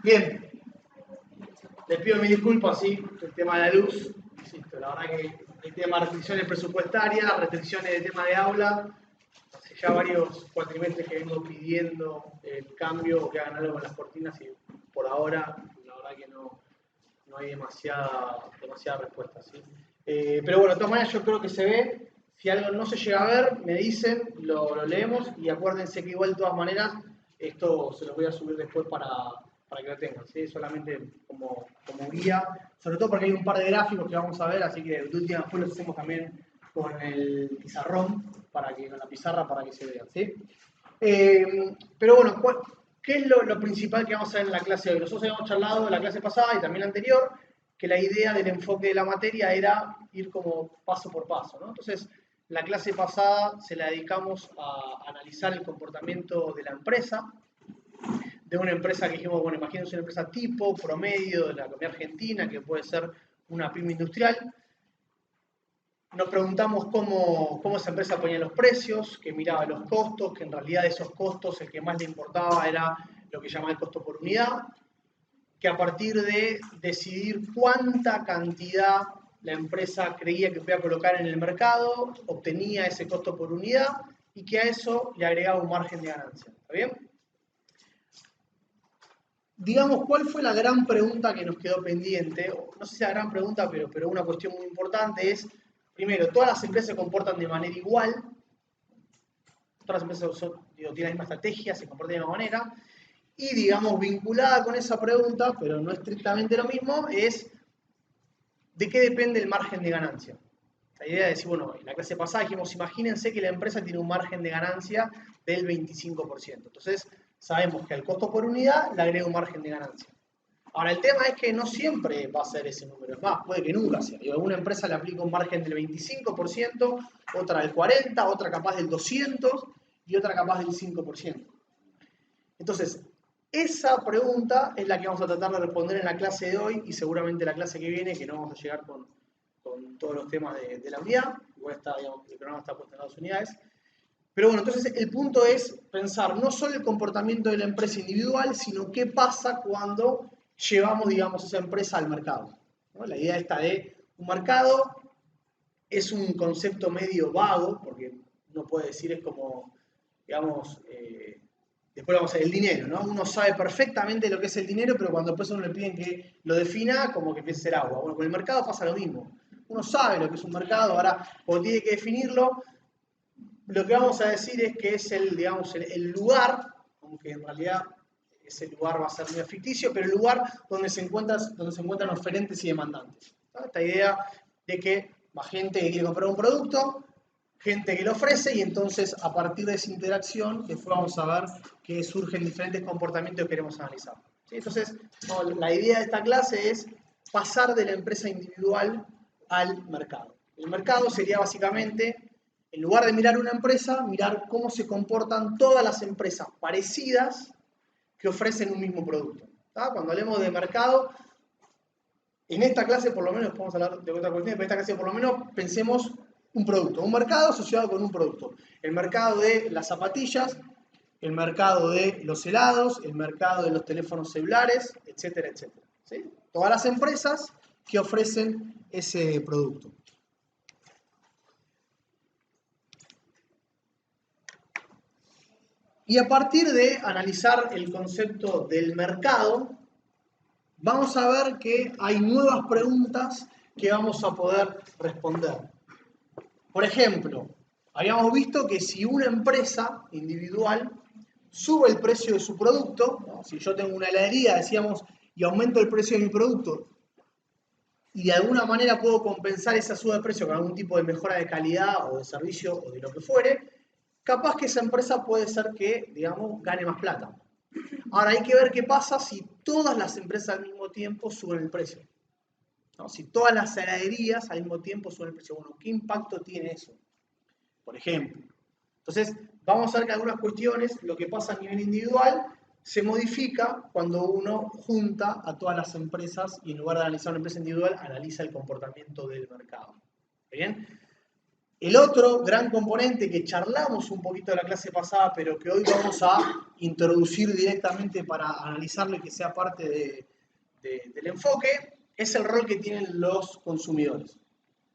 Bien, les pido mis disculpas, sí, el tema de la luz, insisto, la verdad que hay temas de restricciones presupuestarias, restricciones de tema de aula, hace ya varios cuatrimestres que vengo pidiendo el cambio o que hagan algo con las cortinas y por ahora, la verdad que no hay demasiada respuesta, ¿sí? Pero bueno, de todas maneras yo creo que se ve, si algo no se llega a ver, me dicen, lo leemos y acuérdense que igual de todas maneras, esto se los voy a subir después para que lo tengan, ¿sí? Solamente como guía, sobre todo porque hay un par de gráficos que vamos a ver, así que de última después los hacemos también con el pizarrón, con la pizarra para que se vean, ¿sí? Pero bueno, ¿qué es lo principal que vamos a ver en la clase de hoy? Nosotros habíamos charlado en la clase pasada y también la anterior, que la idea del enfoque de la materia era ir como paso por paso, ¿no? Entonces, la clase pasada se la dedicamos a analizar el comportamiento de la empresa, de una empresa que dijimos, bueno, imagínense una empresa tipo, promedio de la economía argentina, que puede ser una pyme industrial. Nos preguntamos cómo esa empresa ponía los precios, que miraba los costos, que en realidad de esos costos el que más le importaba era lo que llamaba el costo por unidad, que a partir de decidir cuánta cantidad la empresa creía que podía colocar en el mercado, obtenía ese costo por unidad y que a eso le agregaba un margen de ganancia. ¿Está bien? Digamos, ¿cuál fue la gran pregunta que nos quedó pendiente? No sé si la gran pregunta, pero una cuestión muy importante es, primero, ¿todas las empresas se comportan de manera igual? Todas las empresas tienen la misma estrategia, se comportan de la misma manera. Y, digamos, vinculada con esa pregunta, pero no estrictamente lo mismo, es ¿de qué depende el margen de ganancia? La idea de decir, bueno, en la clase pasada dijimos, imagínense que la empresa tiene un margen de ganancia del 25%. Entonces, sabemos que al costo por unidad le agrega un margen de ganancia. Ahora, el tema es que no siempre va a ser ese número. Es más, puede que nunca sea. Y a alguna empresa le aplica un margen del 25%, otra del 40%, otra capaz del 200% y otra capaz del 5%. Entonces, esa pregunta es la que vamos a tratar de responder en la clase de hoy y seguramente la clase que viene, que no vamos a llegar con todos los temas de la unidad. Igual está, digamos, el programa está puesto en las 2 unidades. Pero bueno, entonces el punto es pensar no solo el comportamiento de la empresa individual, sino qué pasa cuando llevamos, digamos, esa empresa al mercado, ¿no? La idea esta de un mercado es un concepto medio vago, porque uno puede decir es como, digamos, después vamos a ver el dinero, ¿no? Uno sabe perfectamente lo que es el dinero, pero cuando después a uno le piden que lo defina, como que empieza a ser agua. Bueno, con el mercado pasa lo mismo. Uno sabe lo que es un mercado, ahora cuando tiene que definirlo, lo que vamos a decir es que es digamos, el lugar, aunque en realidad ese lugar va a ser medio ficticio, pero el lugar donde se encuentran oferentes y demandantes, ¿no? Esta idea de que va gente que quiere comprar un producto, gente que lo ofrece y entonces a partir de esa interacción después vamos a ver que surgen diferentes comportamientos que queremos analizar, ¿sí? Entonces, no, la idea de esta clase es pasar de la empresa individual al mercado. El mercado sería básicamente, en lugar de mirar una empresa, mirar cómo se comportan todas las empresas parecidas que ofrecen un mismo producto, ¿tá? Cuando hablemos de mercado, en esta clase por lo menos, podemos hablar de otra cuestión, pero en esta clase por lo menos pensemos un producto, un mercado asociado con un producto. El mercado de las zapatillas, el mercado de los helados, el mercado de los teléfonos celulares, etcétera, etcétera, ¿sí? Todas las empresas que ofrecen ese producto. Y a partir de analizar el concepto del mercado, vamos a ver que hay nuevas preguntas que vamos a poder responder. Por ejemplo, Habíamos visto que si una empresa individual sube el precio de su producto, ¿no? Si yo tengo una heladería, decíamos, y aumento el precio de mi producto, y de alguna manera puedo compensar esa suba de precio con algún tipo de mejora de calidad o de servicio o de lo que fuere, capaz que esa empresa puede ser que, digamos, gane más plata. Ahora hay que ver qué pasa si todas las empresas al mismo tiempo suben el precio, ¿no? Si todas las heladerías al mismo tiempo suben el precio, bueno, ¿qué impacto tiene eso? Por ejemplo. Entonces, vamos a ver que algunas cuestiones, lo que pasa a nivel individual, se modifica cuando uno junta a todas las empresas y en lugar de analizar una empresa individual, analiza el comportamiento del mercado. ¿Bien? El otro gran componente que charlamos un poquito de la clase pasada, pero que hoy vamos a introducir directamente para analizarlo y que sea parte del enfoque, es el rol que tienen los consumidores.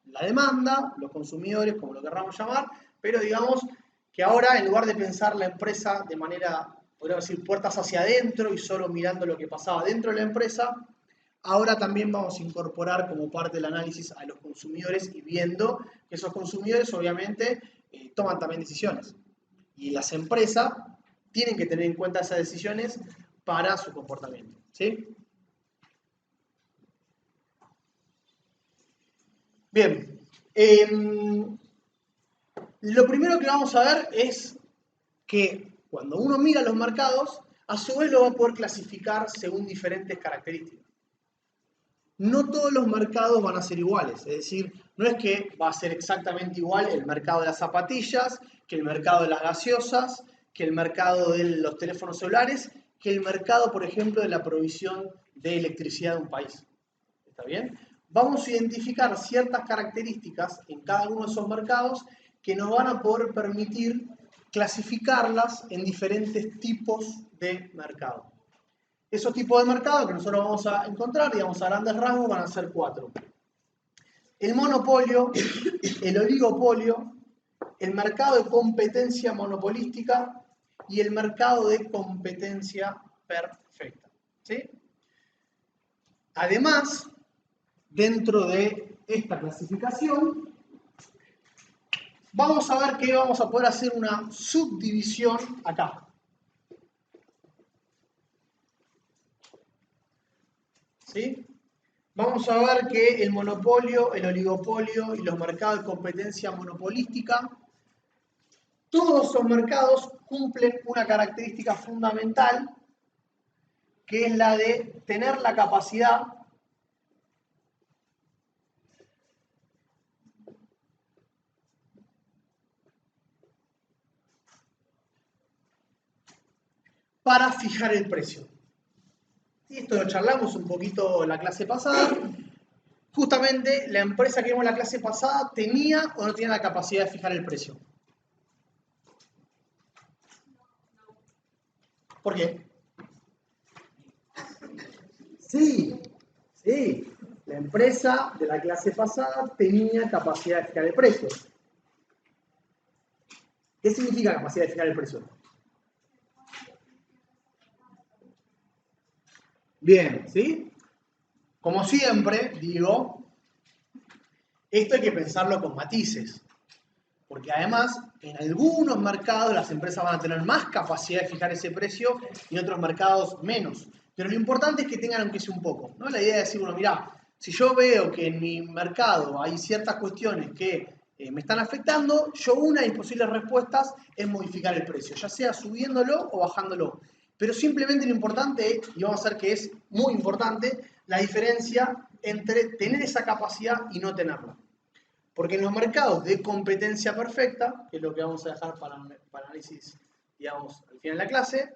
La demanda, los consumidores, como lo querramos llamar, pero digamos que ahora en lugar de pensar la empresa de manera, podríamos decir, puertas hacia adentro y solo mirando lo que pasaba dentro de la empresa, ahora también vamos a incorporar como parte del análisis a los consumidores y viendo que esos consumidores obviamente toman también decisiones. Y las empresas tienen que tener en cuenta esas decisiones para su comportamiento. ¿Sí? Bien. Lo primero que vamos a ver es que cuando uno mira los mercados, a su vez lo va a poder clasificar según diferentes características. No todos los mercados van a ser iguales, es decir, no es que va a ser exactamente igual el mercado de las zapatillas, que el mercado de las gaseosas, que el mercado de los teléfonos celulares, que el mercado, por ejemplo, de la provisión de electricidad de un país. ¿Está bien? Vamos a identificar ciertas características en cada uno de esos mercados que nos van a poder permitir clasificarlas en diferentes tipos de mercado. Esos tipos de mercado que nosotros vamos a encontrar, digamos a grandes rasgos, van a ser 4. El monopolio, el oligopolio, el mercado de competencia monopolística y el mercado de competencia perfecta. ¿Sí? Además, dentro de esta clasificación, vamos a ver que vamos a poder hacer una subdivisión acá. ¿Sí? Vamos a ver que el monopolio, el oligopolio y los mercados de competencia monopolística, todos esos mercados cumplen una característica fundamental, que es la de tener la capacidad para fijar el precio. Y esto lo charlamos un poquito en la clase pasada. Justamente la empresa que vimos en la clase pasada tenía o no tenía la capacidad de fijar el precio. ¿Por qué? Sí, sí. La empresa de la clase pasada tenía capacidad de fijar el precio. ¿Qué significa capacidad de fijar el precio? Bien, ¿sí? Como siempre, digo, esto hay que pensarlo con matices. Porque además, en algunos mercados las empresas van a tener más capacidad de fijar ese precio y en otros mercados menos. Pero lo importante es que tengan aunque sea un poco, ¿no? La idea es decir, bueno, mirá, si yo veo que en mi mercado hay ciertas cuestiones que me están afectando, yo una de mis posibles respuestas es modificar el precio, ya sea subiéndolo o bajándolo. Pero simplemente lo importante, y vamos a ver que es muy importante, la diferencia entre tener esa capacidad y no tenerla. Porque en los mercados de competencia perfecta, que es lo que vamos a dejar para análisis, digamos, al final de la clase,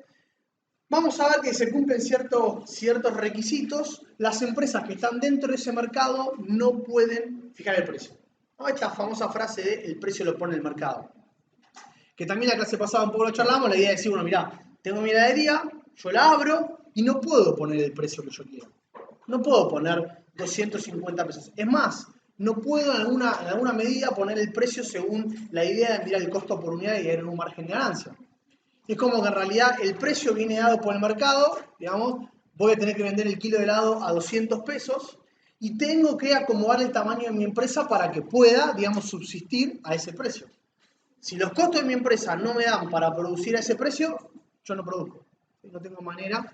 vamos a ver que se cumplen ciertos requisitos. Las empresas que están dentro de ese mercado no pueden fijar el precio. ¿No? Esta famosa frase de el precio lo pone el mercado. Que también la clase pasada un poco lo charlamos, la idea de decir, bueno, mirá, tengo mi heladería, yo la abro y no puedo poner el precio que yo quiero. No puedo poner 250 pesos. Es más, no puedo en alguna medida poner el precio según la idea de mirar el costo por unidad y tener un margen de ganancia. Es como que en realidad el precio viene dado por el mercado, digamos, voy a tener que vender el kilo de helado a 200 pesos y tengo que acomodar el tamaño de mi empresa para que pueda, digamos, subsistir a ese precio. Si los costos de mi empresa no me dan para producir a ese precio, yo no produzco. No tengo manera.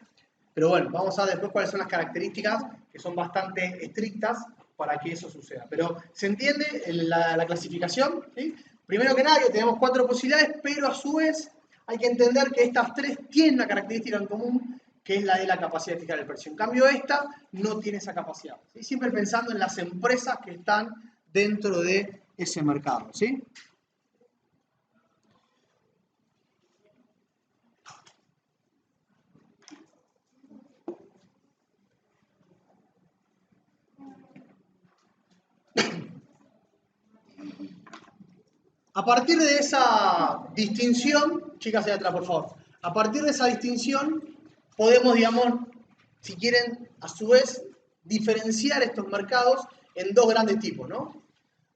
Pero bueno, vamos a ver después cuáles son las características que son bastante estrictas para que eso suceda. Pero ¿se entiende la clasificación? ¿Sí? Primero que nada, tenemos 4 posibilidades, pero a su vez hay que entender que estas 3 tienen una característica en común, que es la de la capacidad de fijar el precio. En cambio, esta no tiene esa capacidad. ¿Sí? Siempre pensando en las empresas que están dentro de ese mercado. ¿Sí? A partir de esa distinción, chicas hacia atrás por favor, a partir de esa distinción podemos, digamos, si quieren, a su vez, diferenciar estos mercados en 2 grandes tipos, ¿no?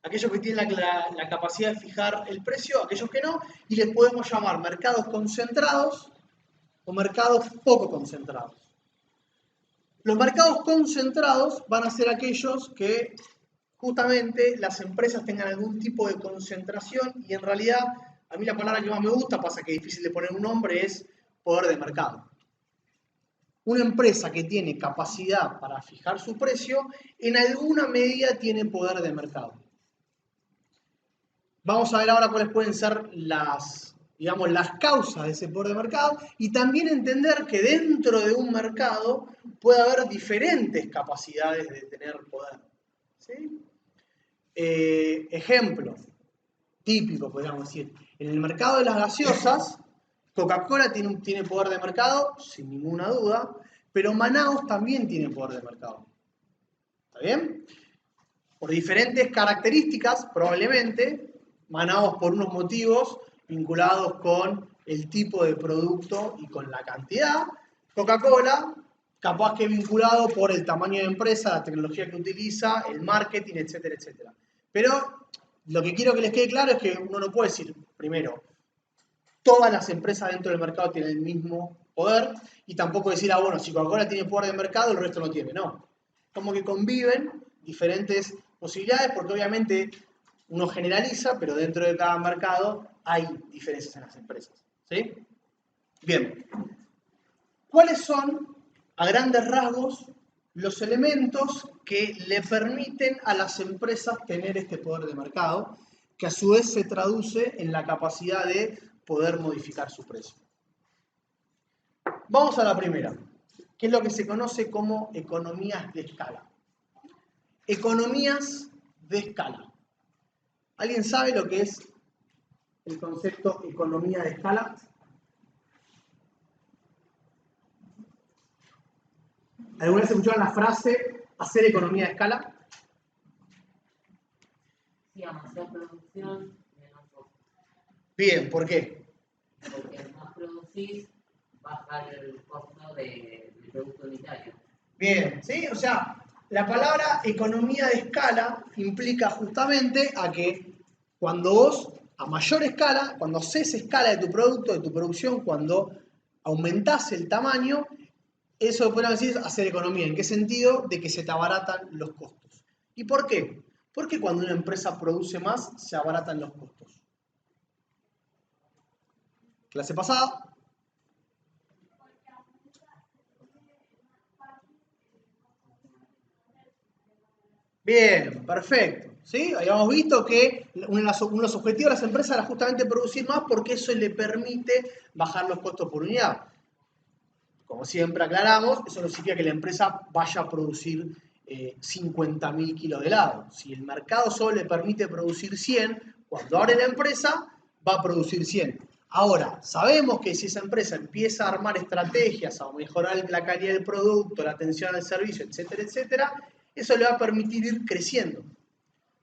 Aquellos que tienen la capacidad de fijar el precio, aquellos que no, y les podemos llamar mercados concentrados o mercados poco concentrados. Los mercados concentrados van a ser aquellos que justamente las empresas tengan algún tipo de concentración y en realidad, a mí la palabra que más me gusta, pasa que es difícil de poner un nombre, es poder de mercado. Una empresa que tiene capacidad para fijar su precio, en alguna medida tiene poder de mercado. Vamos a ver ahora cuáles pueden ser las causas de ese poder de mercado y también entender que dentro de un mercado puede haber diferentes capacidades de tener poder. ¿Sí? Ejemplo típico, podríamos decir. En el mercado de las gaseosas, Coca-Cola tiene poder de mercado, sin ninguna duda, pero Manaos también tiene poder de mercado. ¿Está bien? Por diferentes características, probablemente, Manaos por unos motivos vinculados con el tipo de producto y con la cantidad. Coca-Cola, capaz que vinculado por el tamaño de empresa, la tecnología que utiliza, el marketing, etcétera, etcétera. Pero lo que quiero que les quede claro es que uno no puede decir, primero, todas las empresas dentro del mercado tienen el mismo poder, y tampoco decir, bueno, si Coca-Cola tiene poder de mercado, el resto no tiene. No. Como que conviven diferentes posibilidades, porque obviamente uno generaliza, pero dentro de cada mercado hay diferencias en las empresas. ¿Sí? Bien. ¿Cuáles son, a grandes rasgos, los elementos que le permiten a las empresas tener este poder de mercado, que a su vez se traduce en la capacidad de poder modificar su precio? Vamos a la primera, que es lo que se conoce como economías de escala. Economías de escala. ¿Alguien sabe lo que es el concepto economía de escala? ¿Alguna vez escucharon la frase hacer economía de escala? Sí, hacer producción menos costo. Bien, ¿por qué? Porque más producís, baja el costo del producto unitario. Bien, ¿sí? O sea, la palabra economía de escala implica justamente a que cuando vos, a mayor escala, cuando haces escala de tu producto, de tu producción, cuando aumentás el tamaño, eso podemos decir es hacer economía. ¿En qué sentido? De que se te abaratan los costos. ¿Y por qué? Porque cuando una empresa produce más, se abaratan los costos. Clase pasada. Bien, perfecto. ¿Sí? Habíamos visto que uno de los objetivos de las empresas era justamente producir más porque eso le permite bajar los costos por unidad. Como siempre aclaramos, eso no significa que la empresa vaya a producir 50.000 kilos de helado. Si el mercado solo le permite producir 100, cuando abre la empresa va a producir 100. Ahora, sabemos que si esa empresa empieza a armar estrategias, a mejorar la calidad del producto, la atención al servicio, etcétera, etcétera, eso le va a permitir ir creciendo.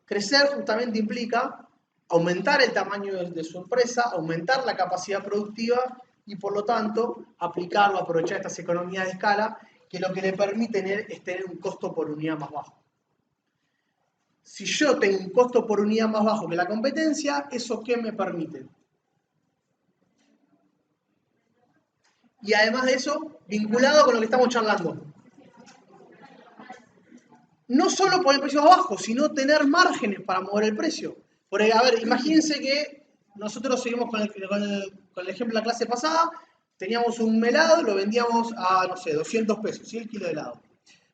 Crecer justamente implica aumentar el tamaño de su empresa, aumentar la capacidad productiva y por lo tanto aplicar o aprovechar estas economías de escala que lo que le permiten es tener un costo por unidad más bajo. Si yo tengo un costo por unidad más bajo que la competencia, ¿eso qué me permite? Y además de eso, vinculado con lo que estamos charlando. No solo poner precios bajos, sino tener márgenes para mover el precio. Porque, a ver, imagínense que nosotros seguimos con el ejemplo de la clase pasada, teníamos un helado, lo vendíamos a, no sé, 200 pesos, ¿sí? El kilo de helado.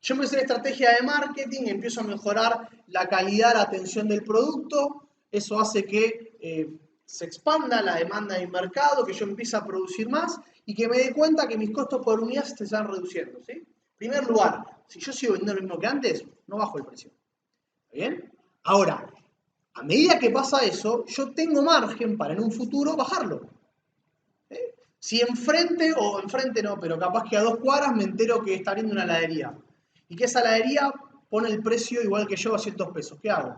Yo empecé la estrategia de marketing, empiezo a mejorar la calidad, la atención del producto, eso hace que se expanda la demanda del mercado, que yo empiece a producir más y que me dé cuenta que mis costos por unidad se están reduciendo, ¿sí? En primer lugar, si yo sigo vendiendo lo mismo que antes, no bajo el precio. ¿Bien? Ahora, a medida que pasa eso, yo tengo margen para en un futuro bajarlo. ¿Eh? Si enfrente, o enfrente no, pero capaz que a 2 cuadras me entero que está abriendo una heladería y que esa heladería pone el precio igual que yo a 200 pesos, ¿qué hago?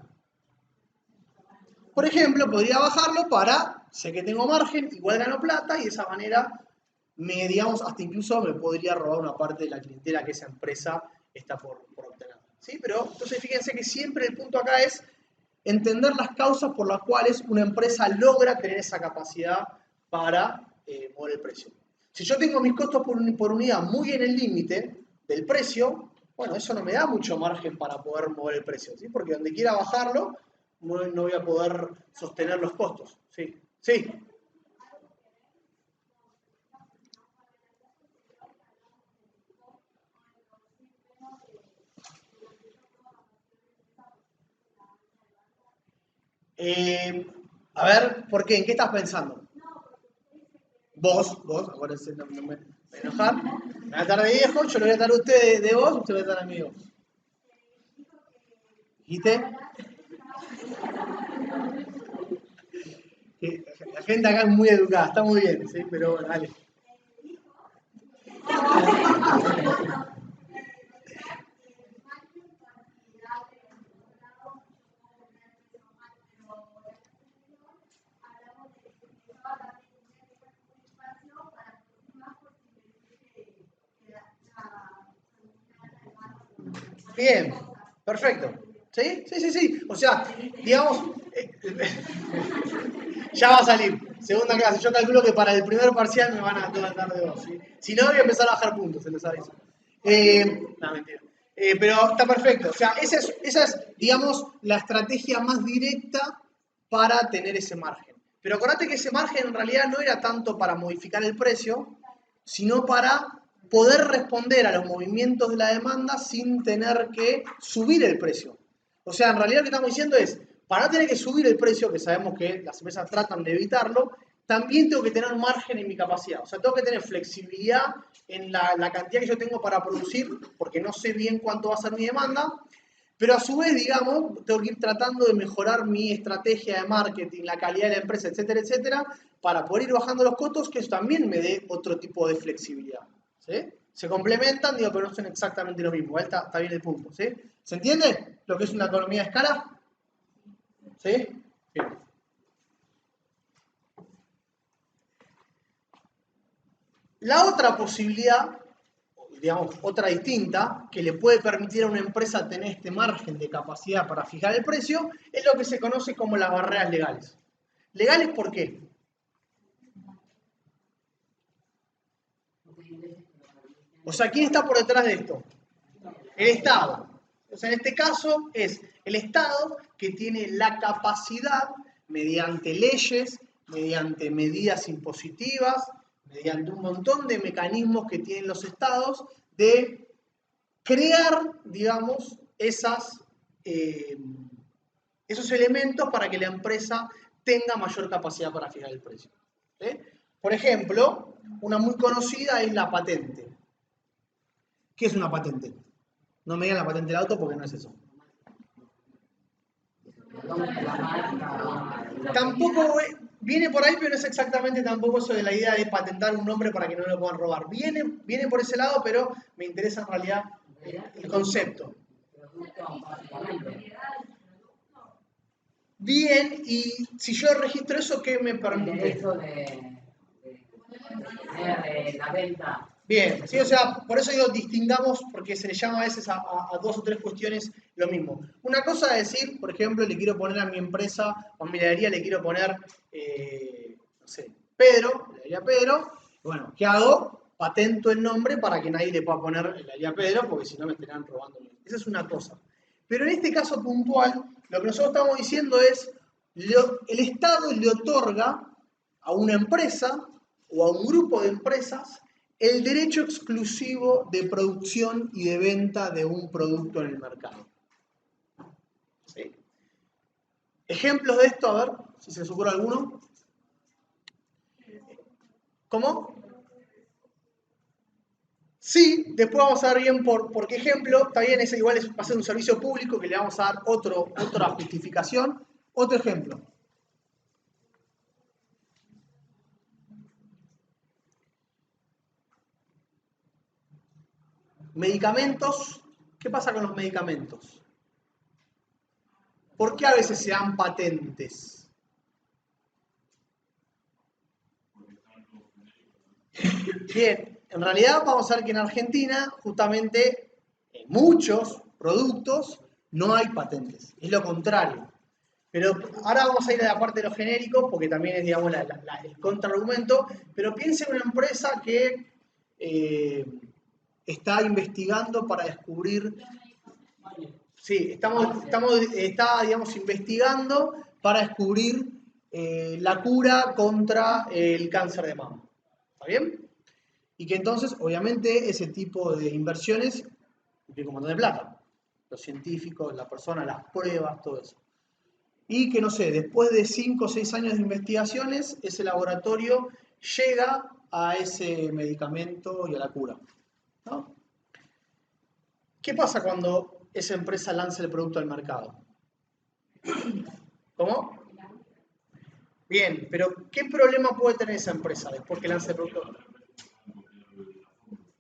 Por ejemplo, podría bajarlo para, sé que tengo margen, igual gano plata y de esa manera digamos, hasta incluso me podría robar una parte de la clientela que esa empresa está por obtener. ¿Sí? Pero entonces fíjense que siempre el punto acá es entender las causas por las cuales una empresa logra tener esa capacidad para mover el precio. Si yo tengo mis costos por unidad muy en el límite del precio, bueno, eso no me da mucho margen para poder mover el precio, ¿sí? Porque donde quiera bajarlo, no voy a poder sostener los costos. ¿Sí? Sí. A ver, ¿por qué? ¿En qué estás pensando? Vos, acuérdense, no me voy a enojar. Me va a estar de viejo, yo le voy a dar a usted de vos, usted le va a dar a mí de vos. ¿Dijiste? La gente acá es muy educada, está muy bien, ¿sí? Pero bueno, dale. Bien, perfecto. ¿Sí? Sí. O sea, digamos, ya va a salir. Segunda clase. Yo calculo que para el primer parcial me van a dar de vos. ¿Sí? Si no, voy a empezar a bajar puntos, se les aviso. No, mentira. Pero está perfecto. O sea, esa es, digamos, la estrategia más directa para tener ese margen. Pero acordate que ese margen en realidad no era tanto para modificar el precio, sino para poder responder a los movimientos de la demanda sin tener que subir el precio. O sea, en realidad lo que estamos diciendo es, para no tener que subir el precio, que sabemos que las empresas tratan de evitarlo, también tengo que tener margen en mi capacidad. O sea, tengo que tener flexibilidad en la cantidad que yo tengo para producir, porque no sé bien cuánto va a ser mi demanda, pero a su vez, digamos, tengo que ir tratando de mejorar mi estrategia de marketing, la calidad de la empresa, etcétera, para poder ir bajando los costos, que eso también me dé otro tipo de flexibilidad. ¿Sí? Se complementan, digo, pero no son exactamente lo mismo. Está bien el punto. ¿Sí? ¿Se entiende lo que es una economía de escala? ¿Sí? Bien. La otra posibilidad, digamos, otra distinta, que le puede permitir a una empresa tener este margen de capacidad para fijar el precio, es lo que se conoce como las barreras legales. ¿Legales por qué? O sea, ¿quién está por detrás de esto? El Estado. O sea, en este caso es el Estado que tiene la capacidad, mediante leyes, mediante medidas impositivas, mediante un montón de mecanismos que tienen los Estados, de crear, digamos, esos elementos para que la empresa tenga mayor capacidad para fijar el precio. ¿Sí? Por ejemplo, una muy conocida es la patente. ¿Qué es una patente? No me digan la patente del auto porque no es eso. Tampoco viene por ahí, pero no es exactamente tampoco eso de la idea de patentar un nombre para que no lo puedan robar. Viene por ese lado, pero me interesa en realidad el concepto. Bien, y si yo registro eso, ¿qué me permite? El derecho de la venta. Bien, sí, o sea, por eso digo distingamos, porque se le llama a veces a dos o tres cuestiones lo mismo. Una cosa es decir, por ejemplo, le quiero poner a mi empresa o a mi heladería le quiero poner, no sé, Pedro, heladería Pedro. Bueno, ¿qué hago? Patento el nombre para que nadie le pueda poner heladería Pedro, porque si no me estarán robando. Esa es una cosa. Pero en este caso puntual, lo que nosotros estamos diciendo es, el Estado le otorga a una empresa o a un grupo de empresas el derecho exclusivo de producción y de venta de un producto en el mercado. ¿Sí? Ejemplos de esto, a ver si se les ocurre alguno. ¿Cómo? Sí, después vamos a ver bien por qué ejemplo. Está bien, ese igual va a ser un servicio público que le vamos a dar otra justificación. Otro ejemplo. Medicamentos. ¿Qué pasa con los medicamentos? ¿Por qué a veces se dan patentes? Bien, en realidad vamos a ver que en Argentina, justamente, en muchos productos no hay patentes. Es lo contrario. Pero ahora vamos a ir a la parte de los genéricos, porque también es, digamos, el contraargumento. Pero piensen en una empresa que está investigando para descubrir. Sí, está, digamos, investigando para descubrir la cura contra el cáncer de mama. ¿Está bien? Y que entonces, obviamente, ese tipo de inversiones implica un montón de plata. Los científicos, la persona, las pruebas, todo eso. Y que, no sé, después de 5 o 6 años de investigaciones, ese laboratorio llega a ese medicamento y a la cura, ¿no? ¿Qué pasa cuando esa empresa lanza el producto al mercado? ¿Cómo? Bien, pero ¿qué problema puede tener esa empresa después que lance el producto?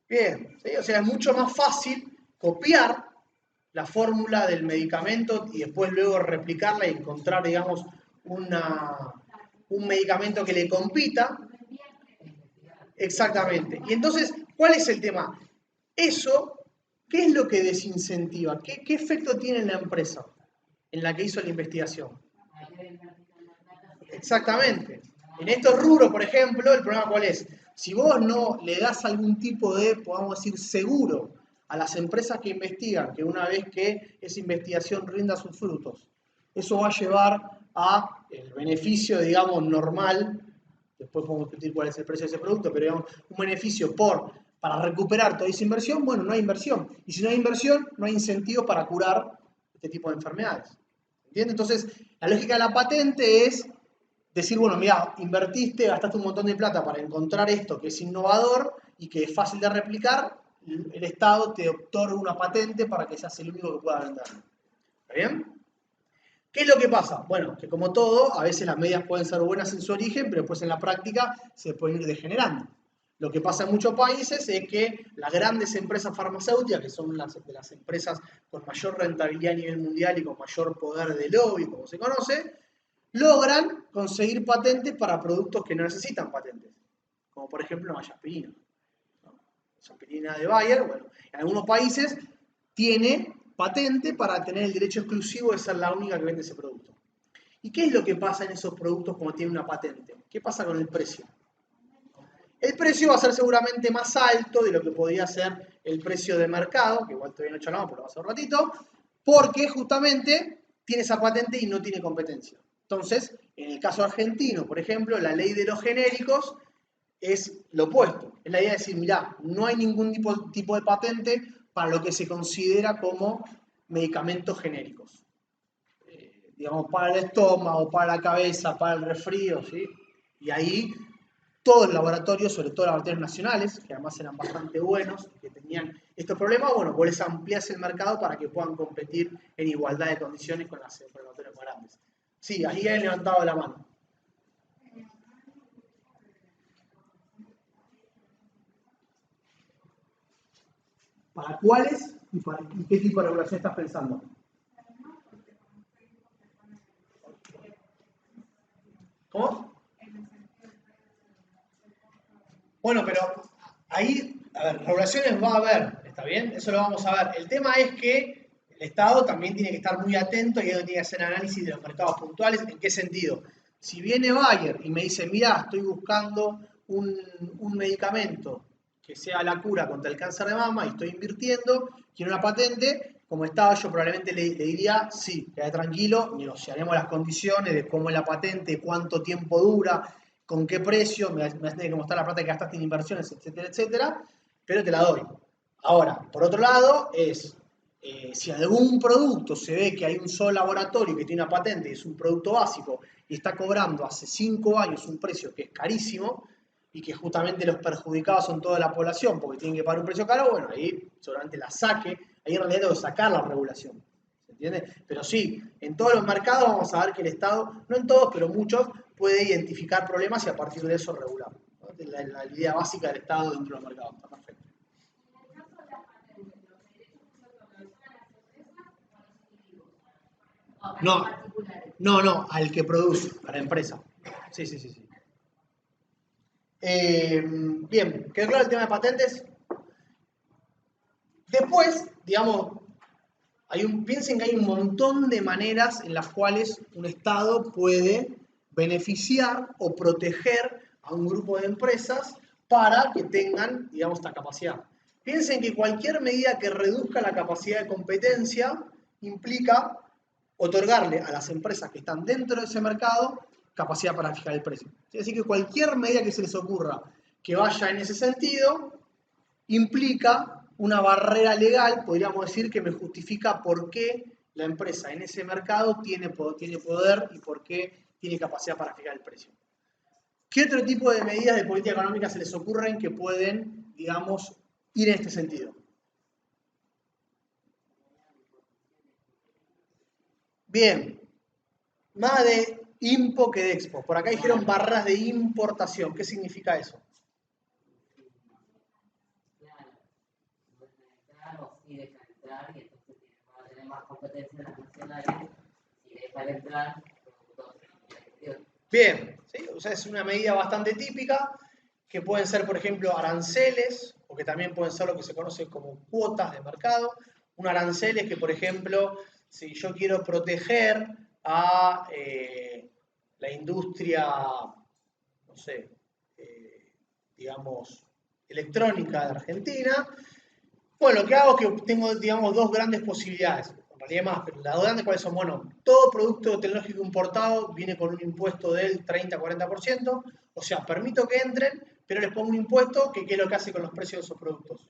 Bien, ¿sí? O sea, es mucho más fácil copiar la fórmula del medicamento y después luego replicarla y encontrar, digamos, un medicamento que le compita. Exactamente. Y entonces, ¿cuál es el tema? Eso, ¿qué es lo que desincentiva? ¿Qué efecto tiene en la empresa en la que hizo la investigación? Exactamente. En estos rubros, por ejemplo, el problema ¿cuál es? Si vos no le das algún tipo de, podamos decir, seguro a las empresas que investigan, que una vez que esa investigación rinda sus frutos, eso va a llevar a el beneficio, digamos, normal, después podemos discutir cuál es el precio de ese producto, pero digamos, un beneficio para recuperar toda esa inversión, bueno, no hay inversión. Y si no hay inversión, no hay incentivo para curar este tipo de enfermedades. ¿Entiendes? Entonces, la lógica de la patente es decir, bueno, mira, invertiste, gastaste un montón de plata para encontrar esto que es innovador y que es fácil de replicar, el Estado te otorga una patente para que seas el único que pueda vender. ¿Está bien? ¿Qué es lo que pasa? Bueno, que como todo, a veces las medidas pueden ser buenas en su origen, pero después en la práctica se pueden ir degenerando. Lo que pasa en muchos países es que las grandes empresas farmacéuticas, que son de las empresas con mayor rentabilidad a nivel mundial y con mayor poder de lobby, como se conoce, logran conseguir patentes para productos que no necesitan patentes, como por ejemplo la aspirina. La aspirina de Bayer, bueno, en algunos países tiene patente para tener el derecho exclusivo de ser la única que vende ese producto. ¿Y qué es lo que pasa en esos productos cuando tienen una patente? ¿Qué pasa con el precio? El precio va a ser seguramente más alto de lo que podría ser el precio de mercado, que igual todavía no charlamos, pero lo vamos a hacer un ratito, porque justamente tiene esa patente y no tiene competencia. Entonces, en el caso argentino, por ejemplo, la ley de los genéricos es lo opuesto. Es la idea de decir, mirá, no hay ningún tipo de patente para lo que se considera como medicamentos genéricos. Digamos, para el estómago, para la cabeza, para el resfrío, ¿sí? Y ahí todos los laboratorios, sobre todo laboratorios nacionales, que además eran bastante buenos, que tenían estos problemas, bueno, vos les ampliás el mercado para que puedan competir en igualdad de condiciones con los laboratorios más grandes. Sí, ahí han levantado la mano. ¿Para cuáles y qué tipo de regulación estás pensando? ¿Cómo? Bueno, pero ahí, a ver, regulaciones va a haber, ¿está bien? Eso lo vamos a ver. El tema es que el Estado también tiene que estar muy atento y tiene que hacer análisis de los mercados puntuales. ¿En qué sentido? Si viene Bayer y me dice, mira, estoy buscando un medicamento que sea la cura contra el cáncer de mama y estoy invirtiendo, quiero una patente, como Estado, yo probablemente le diría, sí, queda tranquilo, negociaremos las condiciones de cómo es la patente, cuánto tiempo dura, con qué precio, me vas a tener que mostrar la plata que gastaste en inversiones, etcétera, etcétera, pero te la doy. Ahora, por otro lado, si algún producto se ve que hay un solo laboratorio que tiene una patente y es un producto básico y está cobrando hace 5 años un precio que es carísimo y que justamente los perjudicados son toda la población porque tienen que pagar un precio caro, bueno, ahí seguramente la saque, ahí en realidad tengo que sacar la regulación. ¿Se entiende? Pero sí, en todos los mercados vamos a ver que el Estado, no en todos, pero muchos, puede identificar problemas y a partir de eso regular. ¿No? La idea básica del Estado dentro de los mercados. Está perfecto. No, no, al que produce, a la empresa. Sí, sí, sí, sí. Bien, ¿quedó claro el tema de patentes? Después, digamos, piensen que hay un montón de maneras en las cuales un Estado puede beneficiar o proteger a un grupo de empresas para que tengan, digamos, esta capacidad. Piensen que cualquier medida que reduzca la capacidad de competencia implica otorgarle a las empresas que están dentro de ese mercado capacidad para fijar el precio. Así que cualquier medida que se les ocurra que vaya en ese sentido implica una barrera legal, podríamos decir, que me justifica por qué la empresa en ese mercado tiene poder y por qué tiene capacidad para fijar el precio. ¿Qué otro tipo de medidas de política económica se les ocurren que pueden, digamos, ir en este sentido? Bien, más de impo que de expo. Por acá dijeron barreras de importación. ¿Qué significa eso? Y dejar entrar y entonces va a tener más competencia en las nacionales y dejar entrar productos de. Bien, ¿sí? O sea, es una medida bastante típica que pueden ser, por ejemplo, aranceles o que también pueden ser lo que se conoce como cuotas de mercado. Un arancel es que, por ejemplo, si yo quiero proteger a la industria, no sé, digamos, electrónica de Argentina, bueno, lo que hago es que tengo, digamos, dos grandes posibilidades, en realidad más, pero las dos grandes cuáles son, bueno, todo producto tecnológico importado viene con un impuesto del 30-40%, o sea, permito que entren, pero les pongo un impuesto que qué es lo que hace con los precios de esos productos.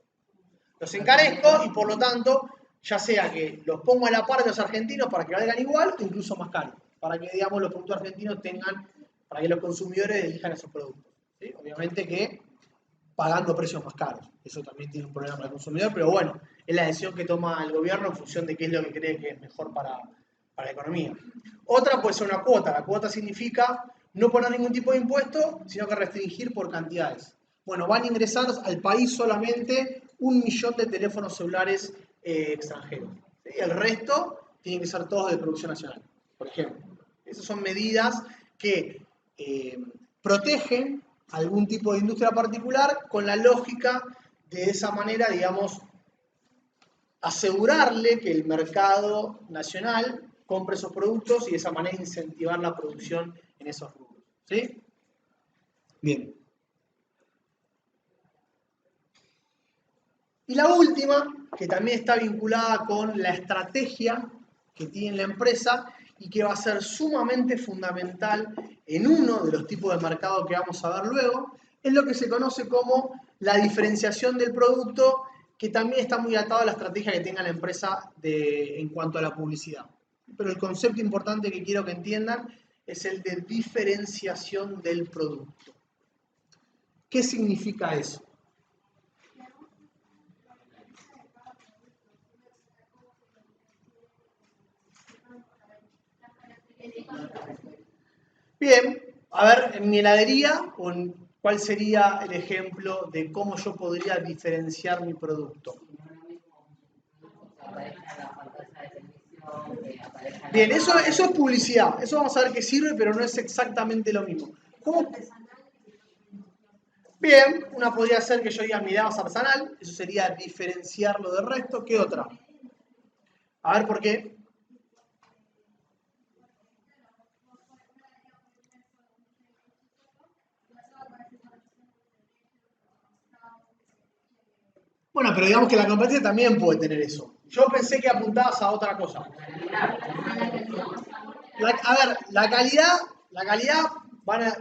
Los encarezco y por lo tanto, ya sea que los pongo a la par de los argentinos para que valgan igual o incluso más caros, para que, digamos, los productos argentinos tengan, para que los consumidores elijan esos productos. ¿Sí? Obviamente que pagando precios más caros. Eso también tiene un problema para el consumidor, pero bueno, es la decisión que toma el gobierno en función de qué es lo que cree que es mejor para la economía. Otra puede ser una cuota. La cuota significa no poner ningún tipo de impuesto, sino que restringir por cantidades. Bueno, van a ingresar al país solamente 1 millón de teléfonos celulares extranjeros. ¿Sí? El resto tienen que ser todos de producción nacional, por ejemplo. Esas son medidas que protegen algún tipo de industria particular con la lógica de esa manera, digamos, asegurarle que el mercado nacional compre esos productos y de esa manera incentivar la producción en esos rubros. ¿Sí? Bien. Y la última, que también está vinculada con la estrategia que tiene la empresa y que va a ser sumamente fundamental en uno de los tipos de mercado que vamos a ver luego, es lo que se conoce como la diferenciación del producto, que también está muy atado a la estrategia que tenga la empresa en cuanto a la publicidad. Pero el concepto importante que quiero que entiendan es el de diferenciación del producto. ¿Qué significa eso? Bien, a ver, en mi heladería, ¿cuál sería el ejemplo de cómo yo podría diferenciar mi producto? Bien, eso es publicidad. Eso vamos a ver qué sirve, pero no es exactamente lo mismo. ¿Cómo? Bien, una podría ser que yo diga mi helado es artesanal. Eso sería diferenciarlo del resto. ¿Qué otra? A ver por qué. Bueno, pero digamos que la competencia también puede tener eso. Yo pensé que apuntabas a otra cosa. A ver, la calidad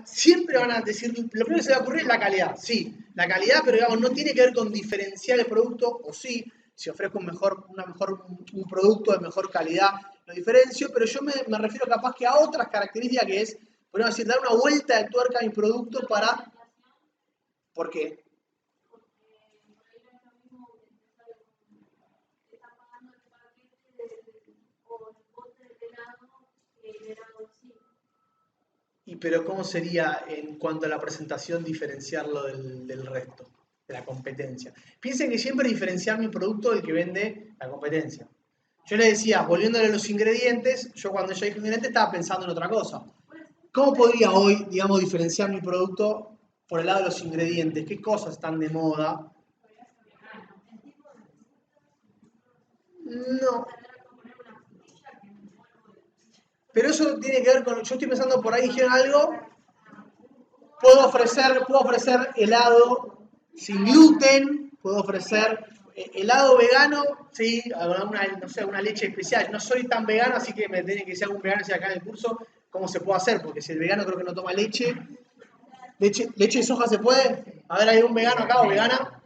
siempre van a decir, lo primero que se va a ocurrir es la calidad, sí, la calidad, pero digamos, no tiene que ver con diferenciar el producto, o sí, si ofrezco un producto de mejor calidad, lo diferencio, pero yo me refiero capaz que a otras características que es, podemos decir, dar una vuelta de tuerca a mi producto para... ¿Por qué? Pero ¿cómo sería en cuanto a la presentación diferenciarlo del resto, de la competencia? Piensen que siempre diferenciar mi producto del que vende la competencia. Yo les decía, volviéndole a los ingredientes, yo cuando yo dije ingredientes estaba pensando en otra cosa. ¿Cómo podría hoy, digamos, diferenciar mi producto por el lado de los ingredientes? ¿Qué cosas están de moda? No. Pero eso tiene que ver con, yo estoy pensando por ahí, dijeron algo, puedo ofrecer helado sin gluten, puedo ofrecer helado vegano, sí, no sé, una leche especial. No soy tan vegano, así que me tiene que decir algún vegano si acá en el curso cómo se puede hacer, porque si el vegano creo que no toma leche. ¿Leche de soja se puede? A ver, ¿hay un vegano acá o vegana?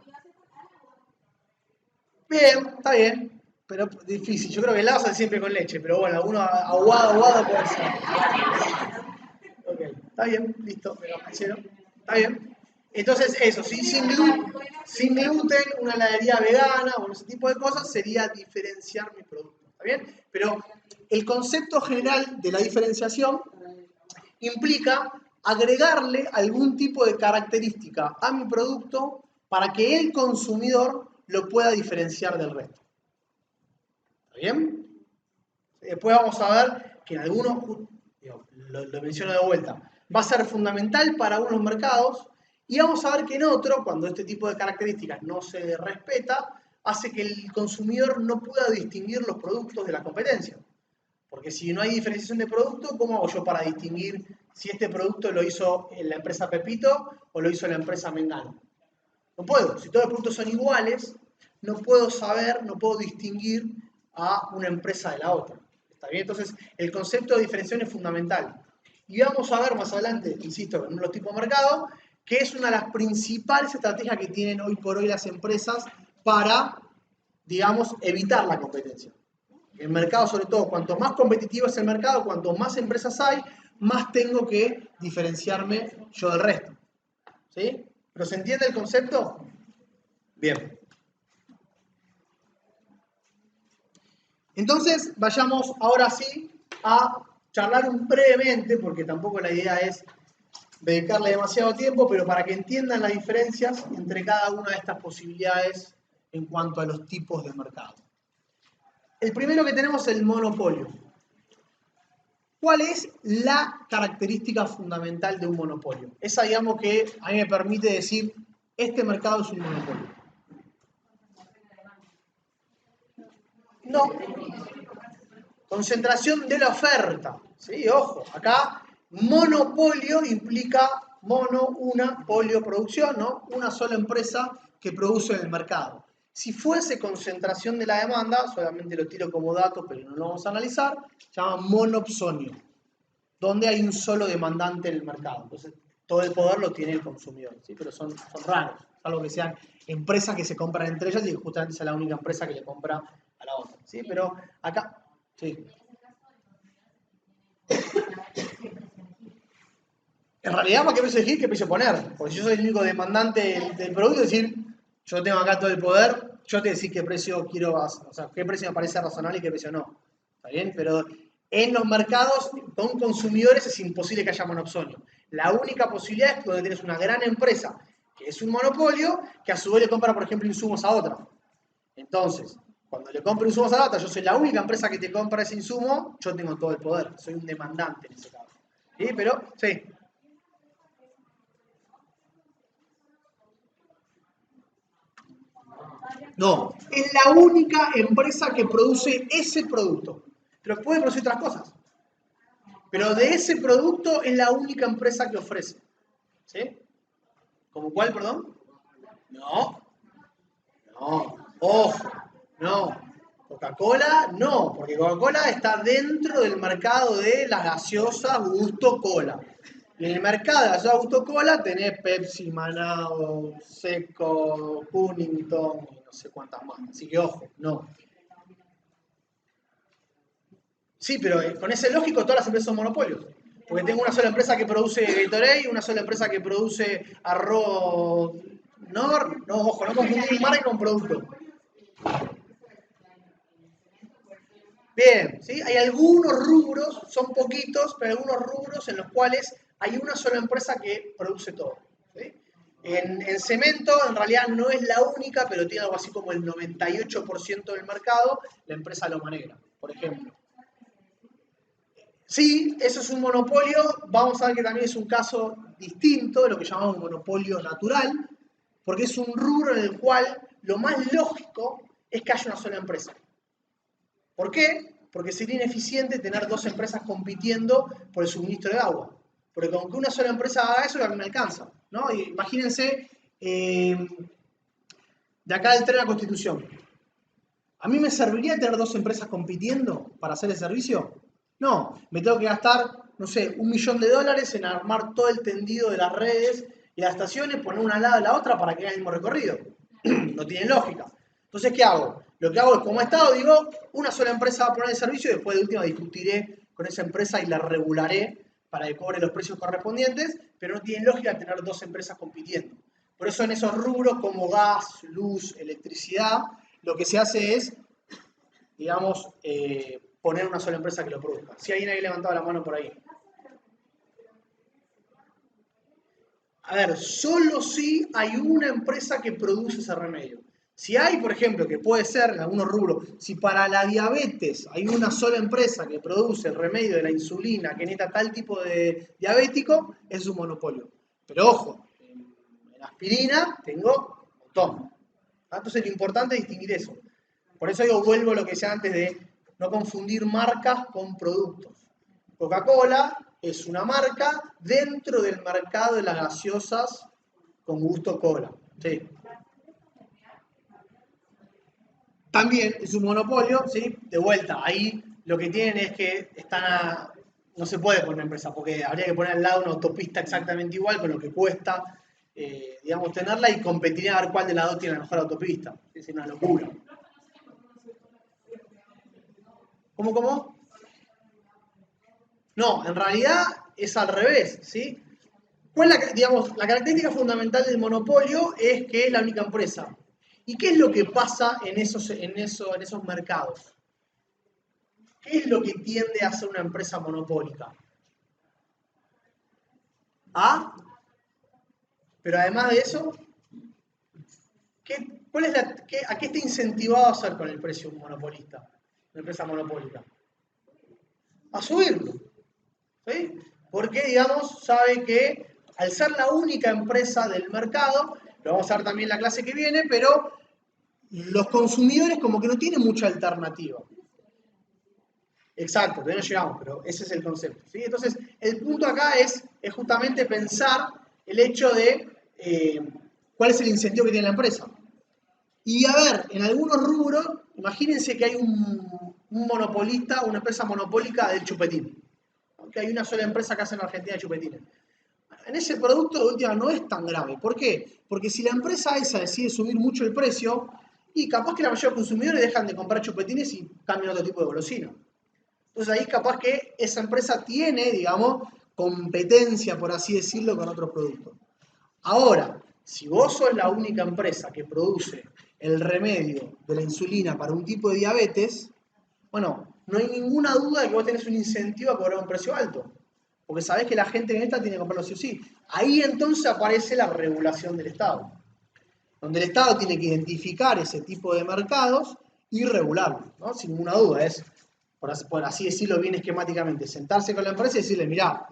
Bien, está bien, pero difícil. Yo creo que el helado sale siempre con leche, pero bueno, alguno aguado puede ser. Ok, está bien, listo, me lo convencieron. Está bien. Entonces, eso, ¿sí? Sin gluten, una heladería vegana o ese tipo de cosas sería diferenciar mi producto. ¿Está bien? Pero el concepto general de la diferenciación implica agregarle algún tipo de característica a mi producto para que el consumidor lo pueda diferenciar del resto. ¿Está bien? Después vamos a ver que en algunos, lo menciono de vuelta, va a ser fundamental para unos mercados y vamos a ver que en otro, cuando este tipo de características no se respeta, hace que el consumidor no pueda distinguir los productos de la competencia. Porque si no hay diferenciación de producto, ¿cómo hago yo para distinguir si este producto lo hizo la empresa Pepito o lo hizo la empresa Mengano? No puedo. Si todos los productos son iguales, no puedo saber, no puedo distinguir a una empresa de la otra. ¿Está bien? Entonces, el concepto de diferenciación es fundamental. Y vamos a ver más adelante, insisto, en los tipos de mercado, que es una de las principales estrategias que tienen hoy por hoy las empresas para, digamos, evitar la competencia. El mercado, sobre todo, cuanto más competitivo es el mercado, cuanto más empresas hay, más tengo que diferenciarme yo del resto. ¿Sí? ¿Pero se entiende el concepto? Bien. Entonces, vayamos ahora sí a charlar brevemente, porque tampoco la idea es dedicarle demasiado tiempo, pero para que entiendan las diferencias entre cada una de estas posibilidades en cuanto a los tipos de mercado. El primero que tenemos es el monopolio. ¿Cuál es la característica fundamental de un monopolio? Esa, digamos, que a mí me permite decir, este mercado es un monopolio. No. Concentración de la oferta. ¿Sí? Ojo, acá monopolio implica una, polio, producción, ¿no? Una sola empresa que produce en el mercado. Si fuese concentración de la demanda, solamente lo tiro como dato, pero no lo vamos a analizar, se llama monopsonio, donde hay un solo demandante en el mercado. Entonces, todo el poder lo tiene el consumidor, ¿sí? Pero son raros, salvo que sean empresas que se compran entre ellas y justamente sea la única empresa que le compra a la otra, ¿sí? Pero acá, sí. En realidad, ¿para qué precio elegir? ¿Qué precio poner? Porque si yo soy el único demandante del producto, es decir, yo tengo acá todo el poder, yo te decir qué precio quiero, o sea, qué precio me parece razonable y qué precio no. ¿Está bien? Pero en los mercados con consumidores es imposible que haya monopsonio. La única posibilidad es cuando tienes una gran empresa, que es un monopolio, que a su vez le compra, por ejemplo, insumos a otra. Entonces, cuando le compro insumos a la otra, yo soy la única empresa que te compra ese insumo, yo tengo todo el poder, soy un demandante en ese caso. ¿Sí? Pero, sí. No, es la única empresa que produce ese producto. Pero puede producir otras cosas. Pero de ese producto es la única empresa que ofrece. ¿Sí? ¿Como cuál, perdón? No. No. Ojo. No. Coca-Cola no, porque Coca-Cola está dentro del mercado de las gaseosas gusto cola. Y en el mercado de las gaseosas gusto cola tenés Pepsi, Manao, Seco, Cunnington y no sé cuántas más. Así que ojo, no. Sí, pero con ese lógico todas las empresas son monopolios. Porque tengo una sola empresa que produce Gatorade, una sola empresa que produce arroz Nor. No, ojo, no confundir marca con producto. Bien, ¿sí? Hay algunos rubros, son poquitos, pero algunos rubros en los cuales hay una sola empresa que produce todo. ¿Sí? En cemento, en realidad no es la única, pero tiene algo así como el 98% del mercado, la empresa Loma Negra, por ejemplo. Sí, eso es un monopolio, vamos a ver que también es un caso distinto de lo que llamamos un monopolio natural, porque es un rubro en el cual lo más lógico es que haya una sola empresa. ¿Por qué? Porque sería ineficiente tener dos empresas compitiendo por el suministro de agua. Porque con que una sola empresa haga eso, ya me alcanza. ¿No? Y imagínense, de acá del tren a Constitución. ¿A mí me serviría tener dos empresas compitiendo para hacer el servicio? No, me tengo que gastar, no sé, $1.000.000 en armar todo el tendido de las redes y las estaciones, poner una al lado de la otra para que hagan el mismo recorrido. No tiene lógica. Entonces, ¿qué hago? Lo que hago es, como Estado, digo, una sola empresa va a poner el servicio y después de última discutiré con esa empresa y la regularé para que cobre los precios correspondientes, pero no tiene lógica tener dos empresas compitiendo. Por eso en esos rubros como gas, luz, electricidad, lo que se hace es, digamos, poner una sola empresa que lo produzca. Si alguien había levantado la mano por ahí. A ver, solo si hay una empresa que produce ese remedio. Si hay, por ejemplo, que puede ser en algunos rubros, si para la diabetes hay una sola empresa que produce el remedio de la insulina que necesita tal tipo de diabético, es un monopolio. Pero ojo, en aspirina tengo un montón. Entonces lo importante es distinguir eso. Por eso yo vuelvo a lo que decía antes de no confundir marcas con productos. Coca-Cola es una marca dentro del mercado de las gaseosas con gusto cola. Sí. También es un monopolio, ¿sí? De vuelta, ahí lo que tienen es que no se puede poner empresa, porque habría que poner al lado una autopista exactamente igual, con lo que cuesta, digamos, tenerla y competiría a ver cuál de las dos tiene la mejor autopista. Es una locura. ¿Cómo? No, en realidad es al revés, ¿sí? ¿Cuál es la característica fundamental del monopolio? Es que es la única empresa. ¿Y qué es lo que pasa en esos mercados? ¿Qué es lo que tiende a ser una empresa monopólica? ¿Ah? Pero además de eso, ¿a qué está incentivado a hacer con el precio un monopolista? Una empresa monopólica. A subirlo. ¿Sí? Porque, digamos, sabe que al ser la única empresa del mercado, lo vamos a ver también en la clase que viene, pero los consumidores como que no tienen mucha alternativa. Exacto, todavía no llegamos, pero ese es el concepto. ¿Sí? Entonces, el punto acá es justamente pensar el hecho de cuál es el incentivo que tiene la empresa. Y a ver, en algunos rubros, imagínense que hay un monopolista, una empresa monopólica del chupetín. Que hay una sola empresa que hace en Argentina de chupetines. En ese producto de última no es tan grave. ¿Por qué? Porque si la empresa esa decide subir mucho el precio, y capaz que la mayoría de los consumidores dejan de comprar chupetines y cambian a otro tipo de golosina. Entonces ahí capaz que esa empresa tiene, digamos, competencia, por así decirlo, con otros productos. Ahora, si vos sos la única empresa que produce el remedio de la insulina para un tipo de diabetes, bueno, no hay ninguna duda de que vos tenés un incentivo a cobrar un precio alto. Porque sabés que la gente en esta tiene que comprarlo sí o sí. Ahí entonces aparece la regulación del Estado. Donde el Estado tiene que identificar ese tipo de mercados y regularlo, ¿no? Sin ninguna duda. Es, por así decirlo bien esquemáticamente, sentarse con la empresa y decirle, mirá,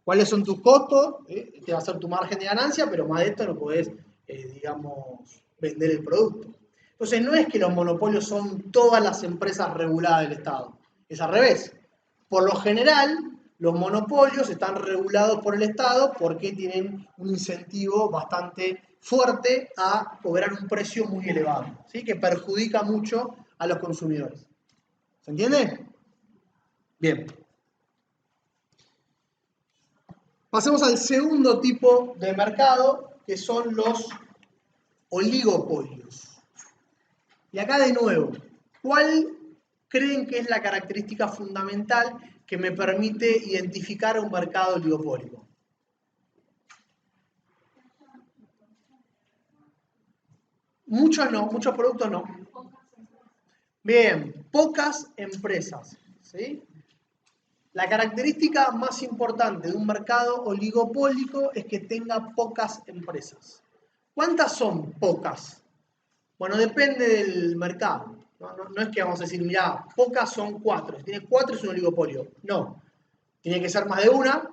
¿cuáles son tus costos? Este va a ser tu margen de ganancia, pero más de esto no podés, digamos, vender el producto. Entonces, no es que los monopolios son todas las empresas reguladas del Estado. Es al revés. Por lo general, los monopolios están regulados por el Estado porque tienen un incentivo bastante fuerte a cobrar un precio muy elevado, ¿sí? Que perjudica mucho a los consumidores. ¿Se entiende? Bien. Pasemos al segundo tipo de mercado, que son los oligopolios. Y acá de nuevo, ¿cuál creen que es la característica fundamental que me permite identificar un mercado oligopólico? Muchos no, muchos productos no. Bien, pocas empresas, ¿sí? La característica más importante de un mercado oligopólico es que tenga pocas empresas. ¿Cuántas son pocas? Bueno, depende del mercado. No es que vamos a decir, mirá, pocas son 4. Si tiene 4 es un oligopolio. No. Tiene que ser más de una,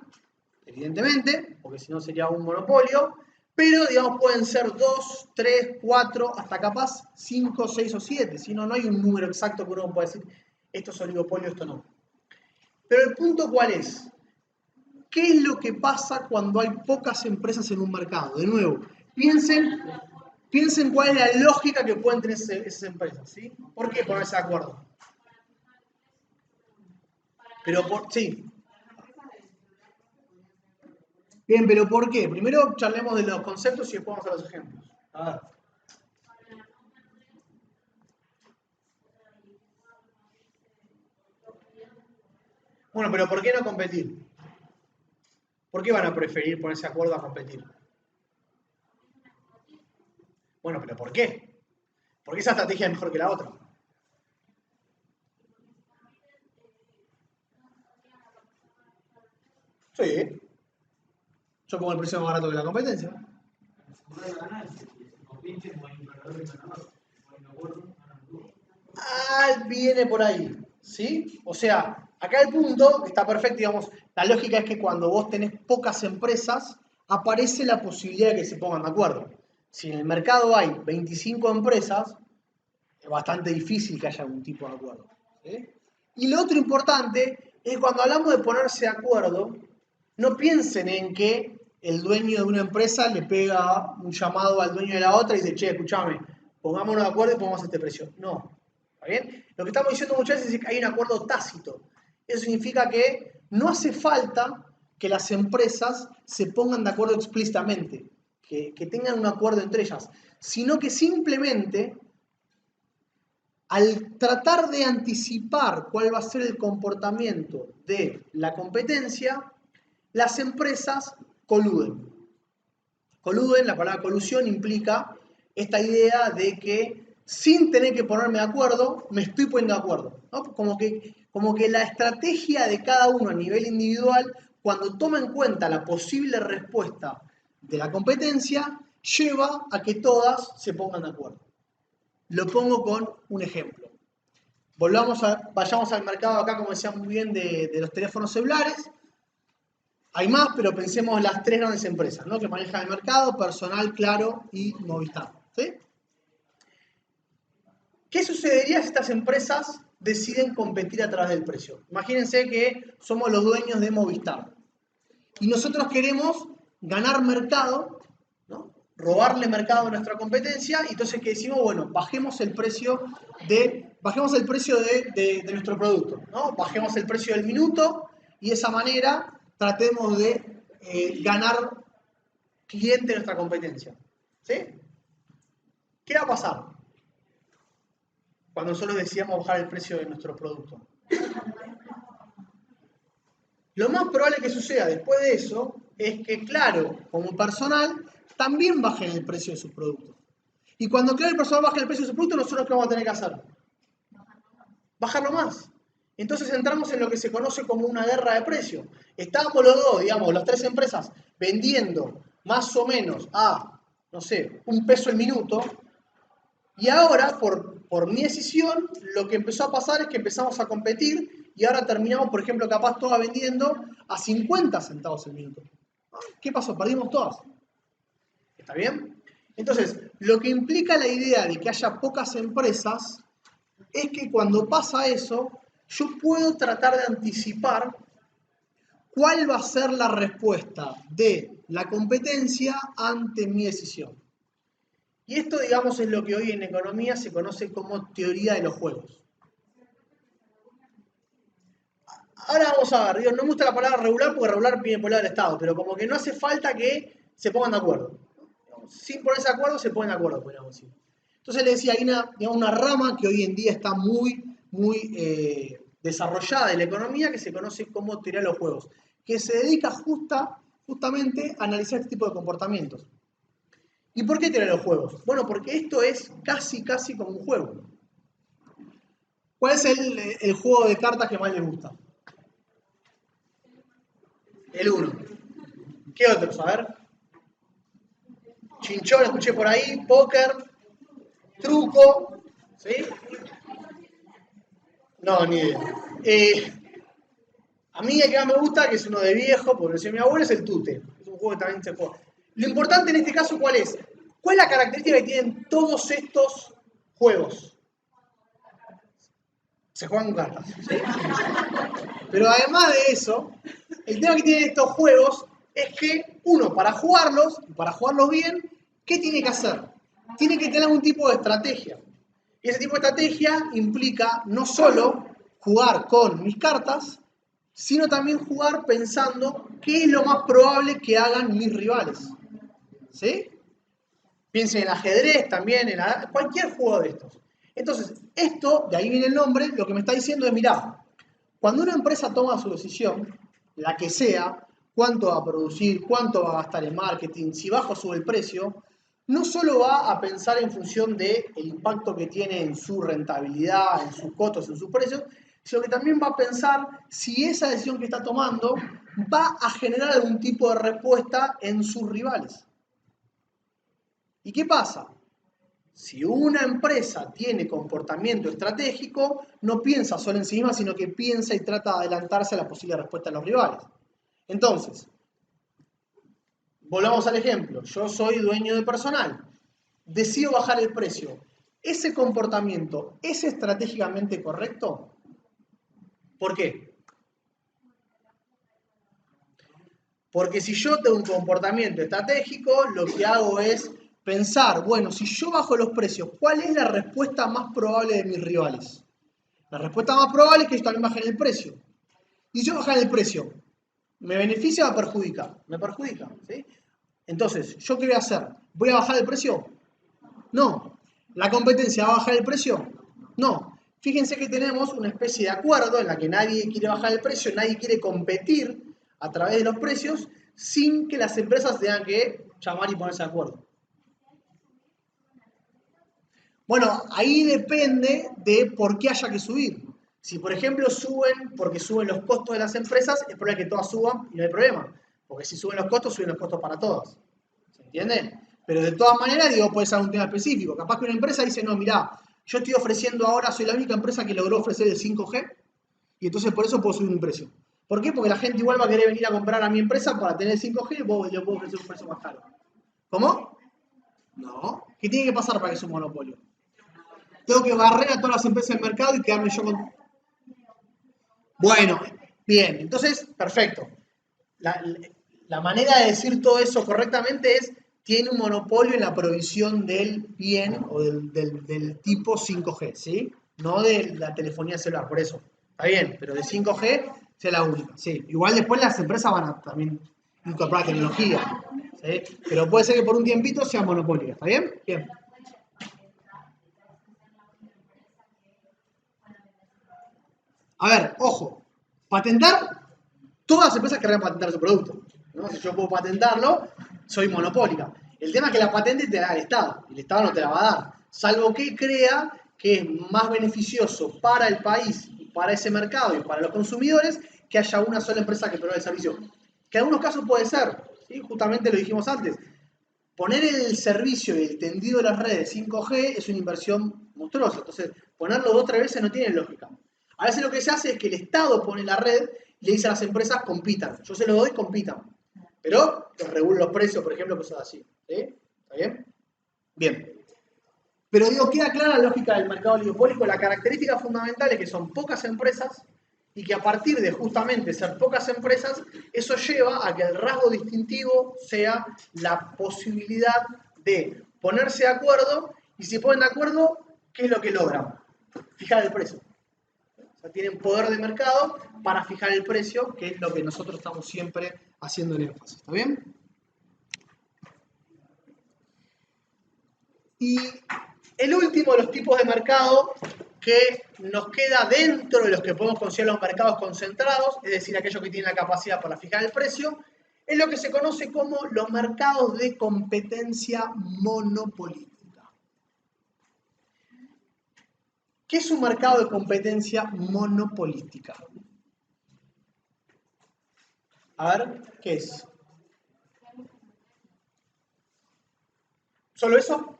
evidentemente, porque si no sería un monopolio. Pero, digamos, pueden ser 2, 3, 4, hasta capaz 5, 6 o 7. Si no, no hay un número exacto que uno pueda decir, esto es oligopolio, esto no. Pero el punto, ¿cuál es? ¿Qué es lo que pasa cuando hay pocas empresas en un mercado? De nuevo, piensen cuál es la lógica que pueden tener esas empresas, ¿sí? ¿Por qué ponerse de acuerdo? Sí. Bien, pero ¿por qué? Primero charlemos de los conceptos y después vamos a los ejemplos. A ver. Bueno, pero ¿por qué no competir? ¿Por qué van a preferir ponerse de acuerdo a competir? Bueno, pero ¿por qué? ¿Por qué esa estrategia es mejor que la otra? Sí. Yo pongo el precio más barato que la competencia. Viene por ahí, ¿sí? O sea, acá el punto está perfecto, digamos, la lógica es que cuando vos tenés pocas empresas, aparece la posibilidad de que se pongan de acuerdo. Si en el mercado hay 25 empresas, es bastante difícil que haya algún tipo de acuerdo, ¿sí? Y lo otro importante es que cuando hablamos de ponerse de acuerdo, no piensen en que el dueño de una empresa le pega un llamado al dueño de la otra y dice, che, escúchame, pongámonos de acuerdo y pongamos este precio. No, ¿está bien? Lo que estamos diciendo muchas veces es que hay un acuerdo tácito. Eso significa que no hace falta que las empresas se pongan de acuerdo explícitamente, que tengan un acuerdo entre ellas, sino que simplemente al tratar de anticipar cuál va a ser el comportamiento de la competencia, las empresas coluden. Coluden, la palabra colusión implica esta idea de que sin tener que ponerme de acuerdo, me estoy poniendo de acuerdo, ¿no? Como que la estrategia de cada uno a nivel individual, cuando toma en cuenta la posible respuesta de la competencia, lleva a que todas se pongan de acuerdo. Lo pongo con un ejemplo. Vayamos al mercado acá, como decía muy bien, de los teléfonos celulares. Hay más, pero pensemos en las 3 grandes empresas, ¿no?, que manejan el mercado: Personal, Claro y Movistar, ¿sí? ¿Qué sucedería si estas empresas deciden competir a través del precio? Imagínense que somos los dueños de Movistar y nosotros queremos ganar mercado, ¿no?, robarle mercado a nuestra competencia, y entonces ¿qué decimos? Bueno, bajemos el precio de nuestro producto, ¿no? Bajemos el precio del minuto y de esa manera tratemos de ganar cliente de nuestra competencia, ¿sí? ¿Qué va a pasar cuando nosotros decidamos bajar el precio de nuestro producto? Lo más probable que suceda después de eso es que Claro, como Personal, también bajen el precio de sus productos. Y cuando Claro y Personal bajen el precio de sus productos, ¿nosotros qué vamos a tener que hacer? Bajarlo más. Entonces entramos en lo que se conoce como una guerra de precios. Estábamos los dos, digamos, las 3 empresas, vendiendo más o menos a, no sé, $1 el minuto, y ahora, por mi decisión, lo que empezó a pasar es que empezamos a competir y ahora terminamos, por ejemplo, capaz todas vendiendo a 50 centavos el minuto. ¿Qué pasó? Perdimos todas. ¿Está bien? Entonces, lo que implica la idea de que haya pocas empresas es que cuando pasa eso, yo puedo tratar de anticipar cuál va a ser la respuesta de la competencia ante mi decisión. Y esto, digamos, es lo que hoy en economía se conoce como teoría de los juegos. Ahora vamos a ver, digo, no me gusta la palabra regular porque regular viene por el lado del Estado, pero como que no hace falta que se pongan de acuerdo. Sin ponerse de acuerdo, se ponen de acuerdo, podríamos decir. Entonces le decía, hay una rama que hoy en día está muy desarrollada en la economía que se conoce como teoría de los juegos, que se dedica justamente a analizar este tipo de comportamientos. ¿Y por qué teoría de los juegos? Bueno, porque esto es casi como un juego. ¿Cuál es el juego de cartas que más les gusta? El 1. ¿Qué otros? A ver. Chinchón, escuché por ahí, póker, truco, ¿sí? No, ni idea. A mí el que más me gusta, que es uno de viejo, porque lo decía mi abuelo, es el tute. Es un juego que también se juega. Lo importante en este caso, ¿cuál es? ¿Cuál es la característica que tienen todos estos juegos? Se juegan con cartas, ¿sí? Pero además de eso, el tema que tienen estos juegos es que uno, para jugarlos bien, ¿qué tiene que hacer? Tiene que tener algún tipo de estrategia. Y ese tipo de estrategia implica no solo jugar con mis cartas, sino también jugar pensando qué es lo más probable que hagan mis rivales. ¿Sí? Piensen en el ajedrez también, en cualquier juego de estos. Entonces, esto, de ahí viene el nombre, lo que me está diciendo es, mirá, cuando una empresa toma su decisión, la que sea, cuánto va a producir, cuánto va a gastar en marketing, si baja o sube el precio, no solo va a pensar en función del impacto que tiene en su rentabilidad, en sus costos, en sus precios, sino que también va a pensar si esa decisión que está tomando va a generar algún tipo de respuesta en sus rivales. ¿Y qué pasa? Si una empresa tiene comportamiento estratégico, no piensa solo en sí misma, sino que piensa y trata de adelantarse a la posible respuesta de los rivales. Entonces, volvamos al ejemplo. Yo soy dueño de personal. Decido bajar el precio. ¿Ese comportamiento es estratégicamente correcto? ¿Por qué? Porque si yo tengo un comportamiento estratégico, lo que hago es pensar, bueno, si yo bajo los precios, ¿cuál es la respuesta más probable de mis rivales? La respuesta más probable es que ellos también bajen el precio. Y si yo bajar el precio, ¿me beneficia o me perjudica? Me perjudica, ¿sí? Entonces, ¿yo qué voy a hacer? ¿Voy a bajar el precio? No. ¿La competencia va a bajar el precio? No. Fíjense que tenemos una especie de acuerdo en la que nadie quiere bajar el precio, nadie quiere competir a través de los precios sin que las empresas tengan que llamar y ponerse de acuerdo. Bueno, ahí depende de por qué haya que subir. Si, por ejemplo, suben porque suben los costos de las empresas, es probable que todas suban y no hay problema. Porque si suben los costos para todas. ¿Se entiende? Pero de todas maneras, digo, puede ser un tema específico. Capaz que una empresa dice, no, mirá, yo estoy ofreciendo ahora, soy la única empresa que logró ofrecer el 5G y entonces por eso puedo subir un precio. ¿Por qué? Porque la gente igual va a querer venir a comprar a mi empresa para tener el 5G y le puedo ofrecer un precio más caro. ¿Cómo? No. ¿Qué tiene que pasar para que sea un monopolio? Tengo que barrer a todas las empresas del mercado y quedarme yo con... Bueno, bien, entonces, perfecto. La manera de decir todo eso correctamente es, tiene un monopolio en la provisión del bien o del tipo 5G, ¿sí? No de la telefonía celular, por eso. Está bien, pero de 5G es la única, sí. Igual después las empresas van a también incorporar tecnología, ¿sí? Pero puede ser que por un tiempito sea monopolio, ¿está bien? Bien. A ver, ojo, patentar, todas las empresas querrán patentar su producto, ¿no? Si yo puedo patentarlo, soy monopólica. El tema es que la patente te la da el Estado, y el Estado no te la va a dar, salvo que crea que es más beneficioso para el país, para ese mercado y para los consumidores que haya una sola empresa que provee el servicio. Que en algunos casos puede ser, ¿sí? Justamente lo dijimos antes, poner el servicio y el tendido de las redes 5G es una inversión monstruosa, entonces ponerlo 2 o 3 veces no tiene lógica. A veces lo que se hace es que el Estado pone la red y le dice a las empresas compitan. Yo se lo doy, compitan. Pero les regulo los precios, por ejemplo, cosas así. ¿Sí? ¿Está bien? Bien. Pero digo, queda clara la lógica del mercado oligopólico. La característica fundamental es que son pocas empresas y que a partir de justamente ser pocas empresas, eso lleva a que el rasgo distintivo sea la posibilidad de ponerse de acuerdo, y si se ponen de acuerdo, ¿qué es lo que logran? Fijar el precio. O sea, tienen poder de mercado para fijar el precio, que es lo que nosotros estamos siempre haciendo en énfasis. ¿Está bien? Y el último de los tipos de mercado que nos queda dentro de los que podemos considerar los mercados concentrados, es decir, aquellos que tienen la capacidad para fijar el precio, es lo que se conoce como los mercados de competencia monopolística. ¿Qué es un mercado de competencia monopolística? A ver, ¿qué es? ¿Solo eso?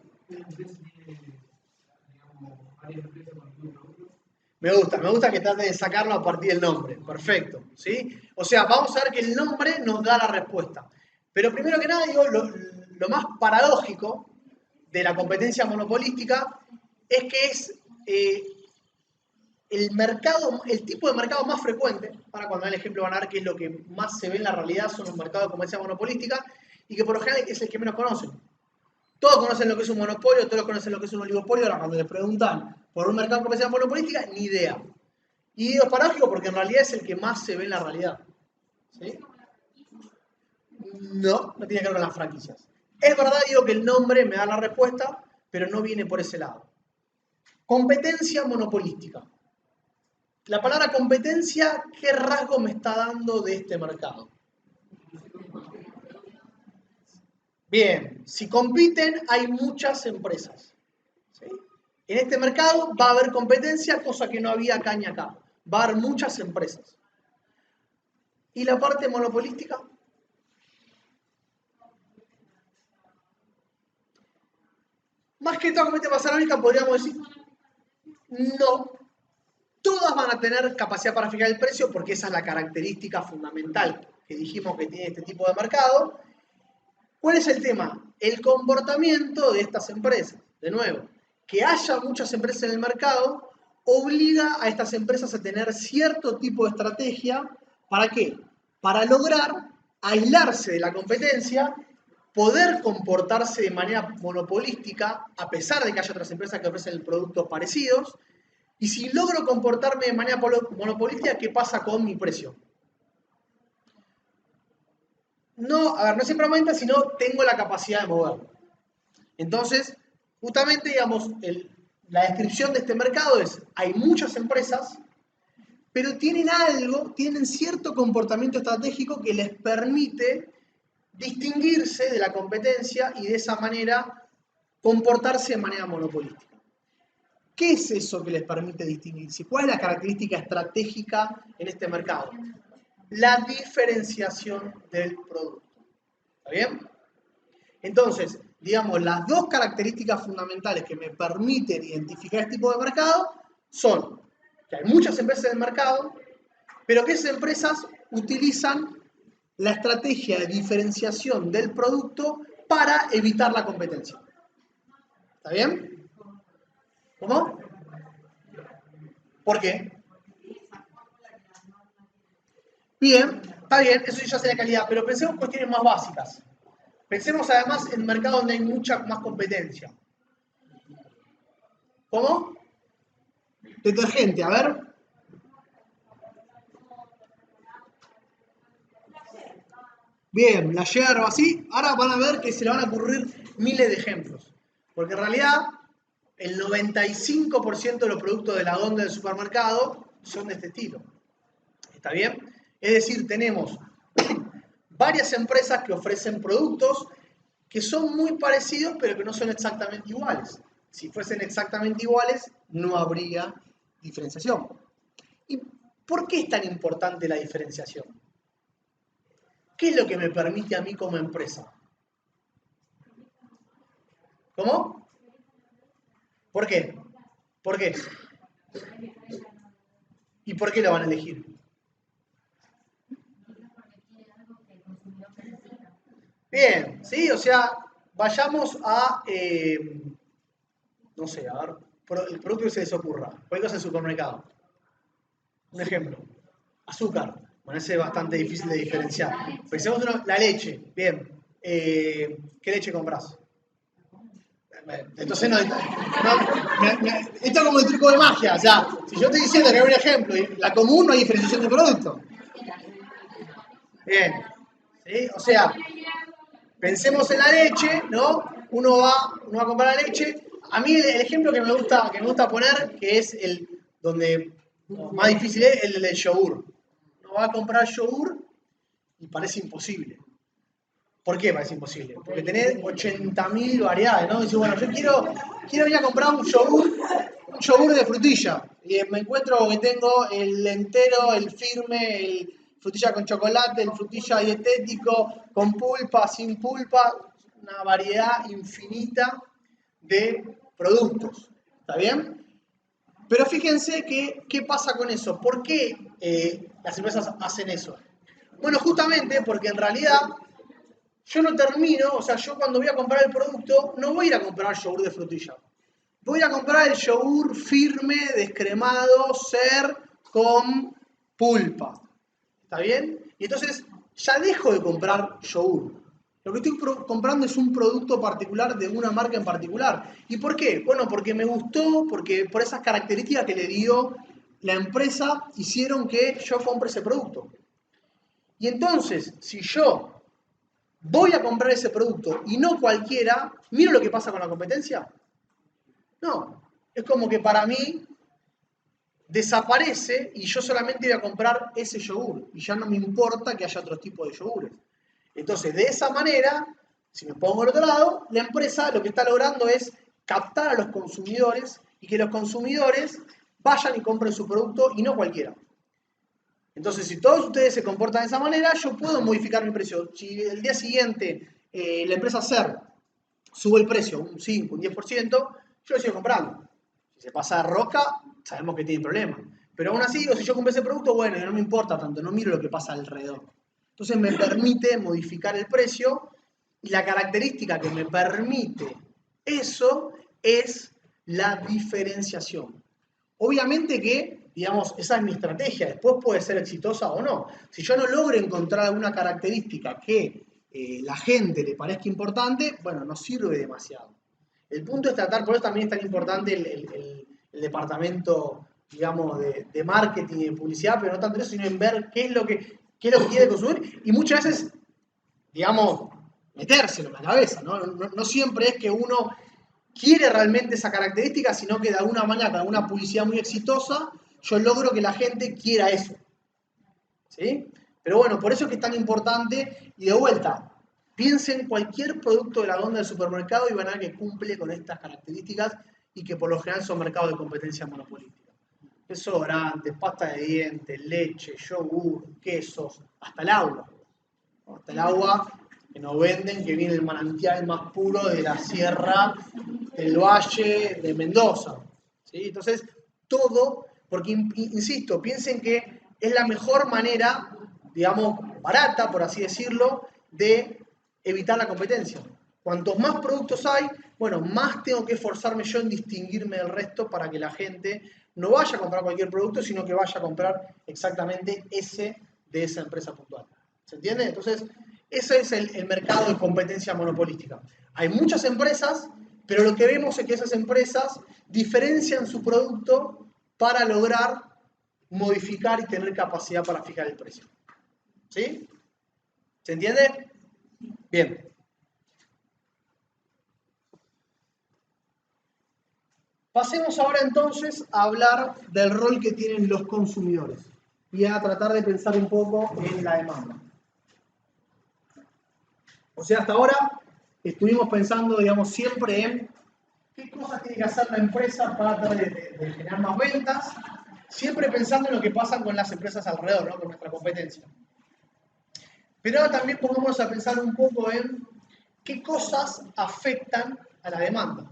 Me gusta que trate de sacarlo a partir del nombre. Perfecto, ¿sí? O sea, vamos a ver que el nombre nos da la respuesta. Pero primero que nada, digo, lo más paradójico de la competencia monopolística es que es el mercado, el tipo de mercado más frecuente. Ahora cuando dan el ejemplo van a ver que es lo que más se ve en la realidad, son los mercados de competencia monopolística, y que por lo general es el que menos conocen. Todos conocen lo que es un monopolio, todos conocen lo que es un oligopolio, ahora cuando les preguntan por un mercado de competencia monopolística, ni idea. Y digo, es paradójico porque en realidad es el que más se ve en la realidad. ¿Sí? No, no tiene que ver con las franquicias. Es verdad, digo que el nombre me da la respuesta, pero no viene por ese lado. Competencia monopolística. La palabra competencia, ¿qué rasgo me está dando de este mercado? Bien, si compiten hay muchas empresas. ¿Sí? En este mercado va a haber competencia, cosa que no había acá ni acá. Va a haber muchas empresas. ¿Y la parte monopolística? Más que toda competencia pasarónica, podríamos decir, no. Todas van a tener capacidad para fijar el precio porque esa es la característica fundamental que dijimos que tiene este tipo de mercado. ¿Cuál es el tema? El comportamiento de estas empresas. De nuevo, que haya muchas empresas en el mercado obliga a estas empresas a tener cierto tipo de estrategia. ¿Para qué? Para lograr aislarse de la competencia, poder comportarse de manera monopolística, a pesar de que haya otras empresas que ofrecen productos parecidos. Y si logro comportarme de manera monopolística, ¿qué pasa con mi precio? No, a ver, no siempre aumenta, sino tengo la capacidad de moverlo. Entonces, justamente, digamos, la descripción de este mercado es, hay muchas empresas, pero tienen algo, tienen cierto comportamiento estratégico que les permite distinguirse de la competencia y de esa manera comportarse de manera monopolística. ¿Qué es eso que les permite distinguirse? ¿Cuál es la característica estratégica en este mercado? La diferenciación del producto. ¿Está bien? Entonces, digamos, las dos características fundamentales que me permiten identificar este tipo de mercado son que hay muchas empresas en el mercado, pero que esas empresas utilizan la estrategia de diferenciación del producto para evitar la competencia. ¿Está bien? ¿Cómo? ¿Por qué? Bien, está bien, eso ya sería calidad, pero pensemos en cuestiones más básicas. Pensemos además en mercados donde hay mucha más competencia. ¿Cómo? Detergente, a ver. Bien, la yerba, así. Ahora van a ver que se le van a ocurrir miles de ejemplos. Porque en realidad, el 95% de los productos de la góndola del supermercado son de este estilo. ¿Está bien? Es decir, tenemos varias empresas que ofrecen productos que son muy parecidos, pero que no son exactamente iguales. Si fuesen exactamente iguales, no habría diferenciación. ¿Y por qué es tan importante la diferenciación? ¿Qué es lo que me permite a mí como empresa? ¿Cómo? ¿Por qué? ¿Por qué? ¿Y por qué lo van a elegir? Bien, sí, o sea, vayamos a, no sé, a ver, el producto que se les ocurra. Cualquier cosa en el supermercado. Un ejemplo, azúcar. Bueno, ese es bastante difícil de diferenciar. Pensemos en la leche. Bien, ¿qué leche compras? Entonces esto es como el truco de magia. O sea, si yo estoy diciendo que hay un ejemplo y la común no hay diferenciación de producto. Bien. ¿Sí? O sea, pensemos en la leche, ¿no? Uno va a comprar la leche. A mí el ejemplo que me gusta poner, que es el donde más difícil es el del yogur. Uno va a comprar yogur y parece imposible. ¿Por qué parece imposible? Porque tenés 80.000 variedades, ¿no? Dice, bueno, yo quiero ir a comprar un yogur de frutilla. Y me encuentro que tengo el entero, el firme, el frutilla con chocolate, el frutilla dietético, con pulpa, sin pulpa, una variedad infinita de productos. ¿Está bien? Pero fíjense qué pasa con eso. ¿Por qué las empresas hacen eso? Bueno, justamente porque en realidad yo no termino, o sea, yo cuando voy a comprar el producto, no voy a ir a comprar yogur de frutilla. Voy a comprar el yogur firme, descremado, ser con pulpa. ¿Está bien? Y entonces ya dejo de comprar yogur. Lo que estoy comprando es un producto particular de una marca en particular. ¿Y por qué? Bueno, porque me gustó, porque por esas características que le dio la empresa hicieron que yo compre ese producto. Y entonces, si yo voy a comprar ese producto y no cualquiera, ¿miro lo que pasa con la competencia? No. Es como que para mí desaparece y yo solamente voy a comprar ese yogur. Y ya no me importa que haya otro tipo de yogures. Entonces, de esa manera, si me pongo al otro lado, la empresa lo que está logrando es captar a los consumidores y que los consumidores vayan y compren su producto y no cualquiera. Entonces, si todos ustedes se comportan de esa manera, yo puedo modificar mi precio. Si el día siguiente la empresa SER sube el precio un 5, un 10%, yo lo sigo comprando. Si se pasa de rosca, sabemos que tiene problemas. Pero aún así, si yo compré ese producto, bueno, no me importa tanto, no miro lo que pasa alrededor. Entonces me permite modificar el precio y la característica que me permite eso es la diferenciación. Obviamente que, digamos, esa es mi estrategia, después puede ser exitosa o no. Si yo no logro encontrar alguna característica que la gente le parezca importante, bueno, no sirve demasiado. El punto es tratar, por eso también es tan importante el departamento, digamos, de marketing y de publicidad, pero no tanto eso, sino en ver qué es lo que quiere consumir y muchas veces, digamos, metérselo en la cabeza, ¿no? No siempre es que uno quiere realmente esa característica, sino que de alguna manera, con alguna publicidad muy exitosa, yo logro que la gente quiera eso. ¿Sí? Pero bueno, por eso es que es tan importante, y de vuelta, piensen cualquier producto de la onda del supermercado y van a ver que cumple con estas características y que por lo general son mercados de competencia monopolística. Desodorantes, pasta de dientes, leche, yogur, quesos, hasta el agua. Hasta el agua que nos venden, que viene el manantial más puro de la sierra del Valle de Mendoza. ¿Sí? Entonces, todo, porque insisto, piensen que es la mejor manera, digamos, barata, por así decirlo, de evitar la competencia. Cuantos más productos hay, bueno, más tengo que esforzarme yo en distinguirme del resto para que la gente no vaya a comprar cualquier producto, sino que vaya a comprar exactamente ese de esa empresa puntual. ¿Se entiende? Entonces, ese es el mercado de competencia monopolística. Hay muchas empresas, pero lo que vemos es que esas empresas diferencian su producto para lograr modificar y tener capacidad para fijar el precio. ¿Sí? ¿Se entiende? Bien. Pasemos ahora entonces a hablar del rol que tienen los consumidores y a tratar de pensar un poco en la demanda. O sea, hasta ahora estuvimos pensando, digamos, siempre en qué cosas tiene que hacer la empresa para tratar de generar más ventas, siempre pensando en lo que pasa con las empresas alrededor, ¿no? Con nuestra competencia. Pero ahora también pongamos a pensar un poco en qué cosas afectan a la demanda.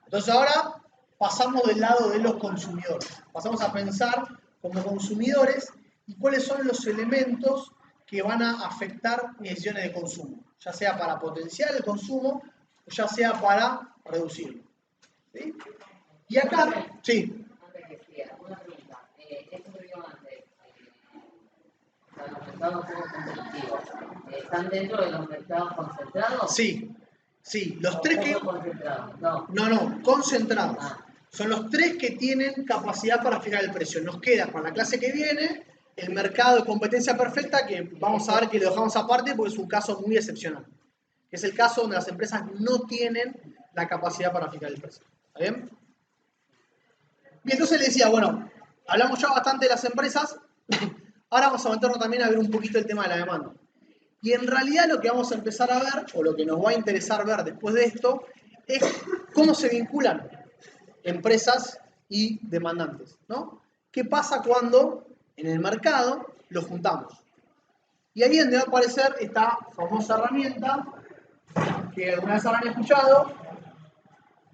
Entonces ahora pasamos del lado de los consumidores. Pasamos a pensar como consumidores y cuáles son los elementos que van a afectar mis decisiones de consumo, ya sea para potenciar el consumo o ya sea para reducirlo. ¿Sí? Y acá, sí. Una pregunta. Esto que digo antes, los mercados competitivos, ¿están dentro de los mercados concentrados? Sí, Sí, los tres que... Concentrado. No. No, concentrados. Ah. Son los tres que tienen capacidad para fijar el precio. Nos queda para la clase que viene el mercado de competencia perfecta, que vamos a ver que lo dejamos aparte porque es un caso muy excepcional. Es el caso donde las empresas no tienen la capacidad para fijar el precio. ¿Está bien? Bien, entonces le decía, bueno, hablamos ya bastante de las empresas, ahora vamos a meternos también a ver un poquito el tema de la demanda. Y en realidad lo que vamos a empezar a ver, o lo que nos va a interesar ver después de esto, es cómo se vinculan empresas y demandantes, ¿no? ¿Qué pasa cuando en el mercado los juntamos? Y ahí es donde va a aparecer esta famosa herramienta que alguna vez habrán escuchado,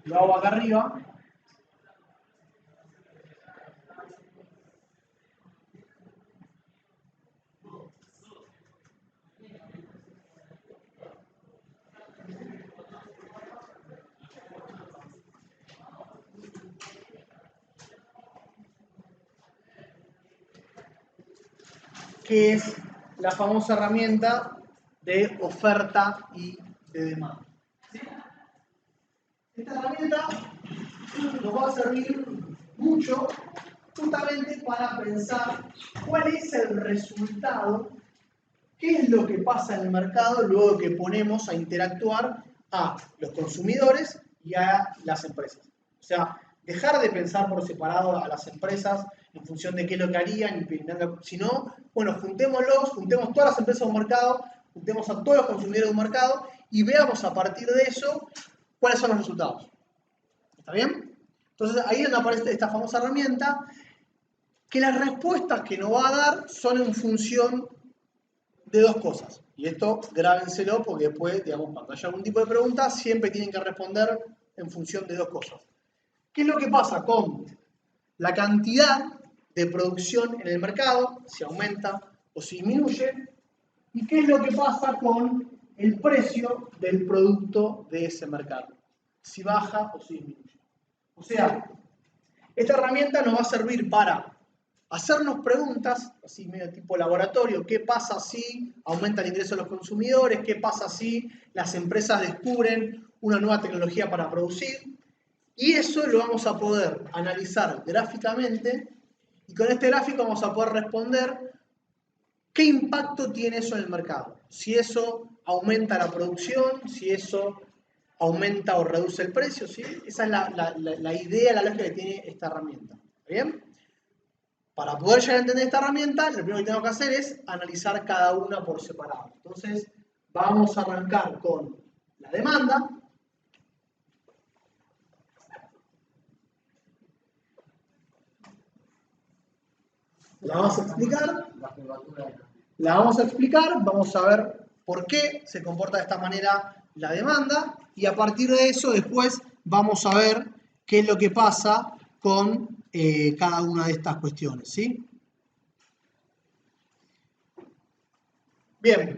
lo hago acá arriba, que es la famosa herramienta de oferta y de demanda. ¿Sí? Esta herramienta nos va a servir mucho justamente para pensar cuál es el resultado, qué es lo que pasa en el mercado luego que ponemos a interactuar a los consumidores y a las empresas. O sea, dejar de pensar por separado a las empresas en función de qué es lo que harían, sino, bueno, juntemos todas las empresas de un mercado, juntemos a todos los consumidores de un mercado y veamos a partir de eso cuáles son los resultados. ¿Está bien? Entonces ahí es donde aparece esta famosa herramienta, que las respuestas que nos va a dar son en función de dos cosas. Y esto grábenselo porque después, digamos, cuando haya algún tipo de pregunta, siempre tienen que responder en función de dos cosas. ¿Qué es lo que pasa con la cantidad de producción en el mercado? Si aumenta o si disminuye. ¿Y qué es lo que pasa con el precio del producto de ese mercado? Si baja o si disminuye. O sea, esta herramienta nos va a servir para hacernos preguntas, así medio tipo laboratorio, ¿qué pasa si aumenta el ingreso de los consumidores? ¿Qué pasa si las empresas descubren una nueva tecnología para producir? Y eso lo vamos a poder analizar gráficamente y con este gráfico vamos a poder responder qué impacto tiene eso en el mercado. Si eso aumenta la producción, si eso aumenta o reduce el precio, ¿sí? Esa es la idea, la lógica que tiene esta herramienta. ¿Bien? Para poder llegar a entender esta herramienta, lo primero que tengo que hacer es analizar cada una por separado. Entonces, vamos a arrancar con la demanda. La vamos a explicar. Vamos a ver por qué se comporta de esta manera la demanda y a partir de eso después vamos a ver qué es lo que pasa con cada una de estas cuestiones, ¿sí? Bien.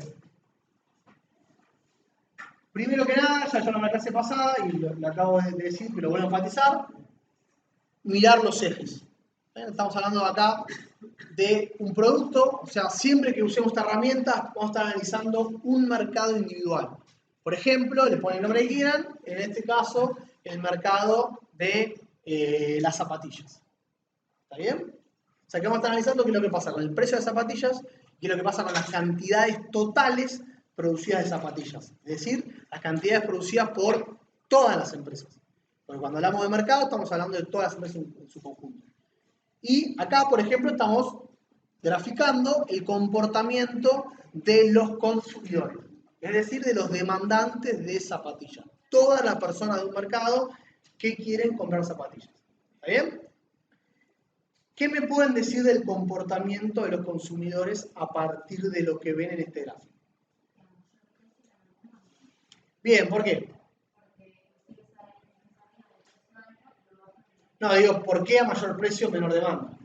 Primero que nada, ya en la clase pasada, y lo acabo de decir, pero vuelvo a enfatizar, mirar los ejes. Estamos hablando acá de un producto, o sea, siempre que usemos esta herramienta vamos a estar analizando un mercado individual. Por ejemplo, le ponen el nombre que quieran, en este caso, el mercado de las zapatillas. ¿Está bien? O sea, que vamos a estar analizando qué es lo que pasa con el precio de zapatillas y qué es lo que pasa con las cantidades totales producidas de zapatillas. Es decir, las cantidades producidas por todas las empresas. Porque cuando hablamos de mercado estamos hablando de todas las empresas en su conjunto. Y acá, por ejemplo, estamos graficando el comportamiento de los consumidores, es decir, de los demandantes de zapatillas. Todas las personas de un mercado que quieren comprar zapatillas. ¿Está bien? ¿Qué me pueden decir del comportamiento de los consumidores a partir de lo que ven en este gráfico? Bien, ¿por qué? No, digo, ¿por qué a mayor precio, menor demanda?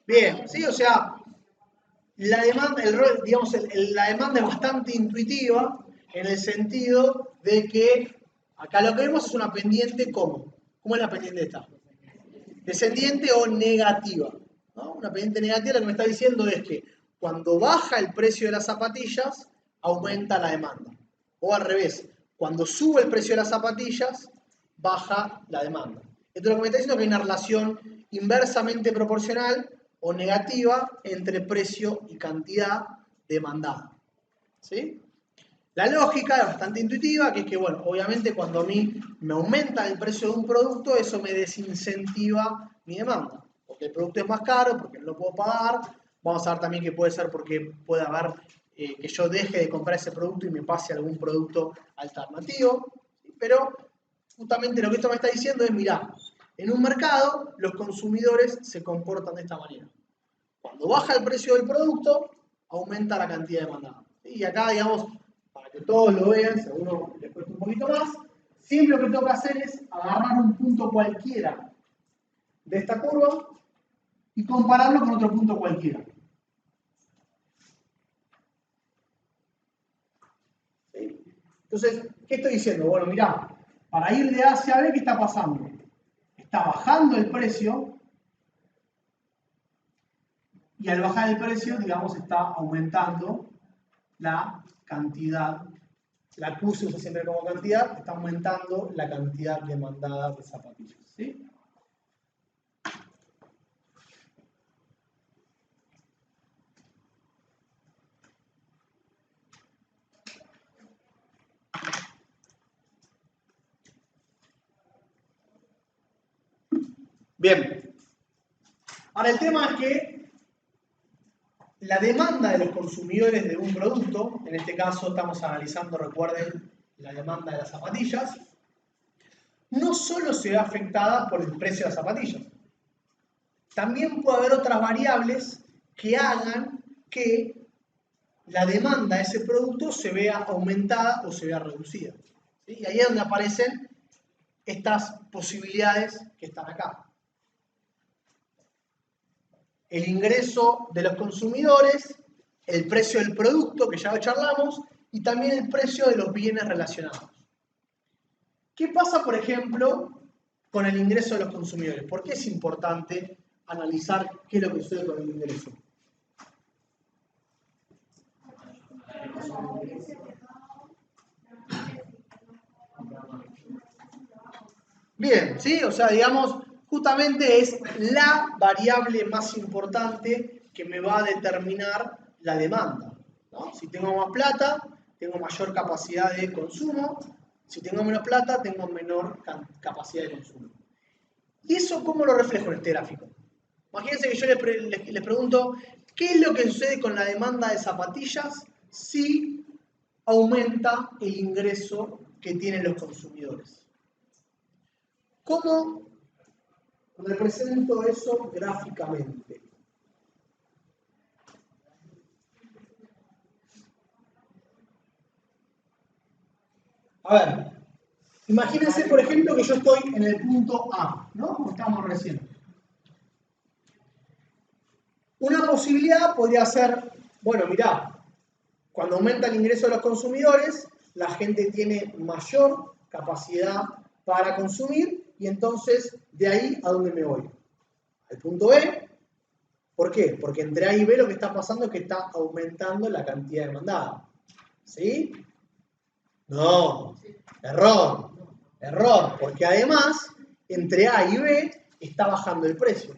Bien, sí, o sea, la demanda, la demanda es bastante intuitiva en el sentido de que acá lo que vemos es una pendiente ¿cómo? ¿Cómo es la pendiente esta? Descendiente o negativa, ¿no? Una pendiente negativa lo que me está diciendo es que cuando baja el precio de las zapatillas, aumenta la demanda. O al revés, cuando sube el precio de las zapatillas, baja la demanda. Entonces lo que me está diciendo es que hay una relación inversamente proporcional o negativa entre precio y cantidad demandada. ¿Sí? La lógica es bastante intuitiva, que es que, bueno, obviamente cuando a mí me aumenta el precio de un producto, eso me desincentiva mi demanda. Porque el producto es más caro, porque no lo puedo pagar. Vamos a ver también que puede ser porque puede haber que yo deje de comprar ese producto y me pase a algún producto alternativo. ¿Sí? Pero justamente lo que esto me está diciendo es, mirá, en un mercado los consumidores se comportan de esta manera. Cuando baja el precio del producto, aumenta la cantidad demandada. Y acá, digamos, para que todos lo vean, si a uno les cuesta un poquito más, siempre lo que tengo que hacer es agarrar un punto cualquiera de esta curva y compararlo con otro punto cualquiera. ¿Sí? Entonces, ¿qué estoy diciendo? Bueno, mirá, para ir de A hacia B, ¿qué está pasando? Está bajando el precio y al bajar el precio, digamos, está aumentando la cantidad. La Q se usa siempre como cantidad, está aumentando la cantidad demandada de zapatillas. ¿Sí? Bien. Ahora el tema es que la demanda de los consumidores de un producto, en este caso estamos analizando, recuerden, la demanda de las zapatillas, no solo se ve afectada por el precio de las zapatillas. También puede haber otras variables que hagan que la demanda de ese producto se vea aumentada o se vea reducida. ¿Sí? Y ahí es donde aparecen estas posibilidades que están acá. El ingreso de los consumidores, el precio del producto, que ya lo charlamos, y también el precio de los bienes relacionados. ¿Qué pasa, por ejemplo, con el ingreso de los consumidores? ¿Por qué es importante analizar qué es lo que sucede con el ingreso? Bien, ¿sí? O sea, digamos, justamente es la variable más importante que me va a determinar la demanda, ¿no? Si tengo más plata, tengo mayor capacidad de consumo. Si tengo menos plata, tengo menor capacidad de consumo. ¿Y eso cómo lo reflejo en este gráfico? Imagínense que yo les pregunto, ¿qué es lo que sucede con la demanda de zapatillas si aumenta el ingreso que tienen los consumidores? ¿Cómo represento eso gráficamente? A ver, imagínense, por ejemplo, que yo estoy en el punto A, ¿no? Como estábamos recién. Una posibilidad podría ser, bueno, mirá, cuando aumenta el ingreso de los consumidores, la gente tiene mayor capacidad para consumir y entonces de ahí a dónde me voy. Al punto B. ¿Por qué? Porque entre A y B lo que está pasando es que está aumentando la cantidad demandada. ¿Sí? No, error, error, porque además entre A y B está bajando el precio.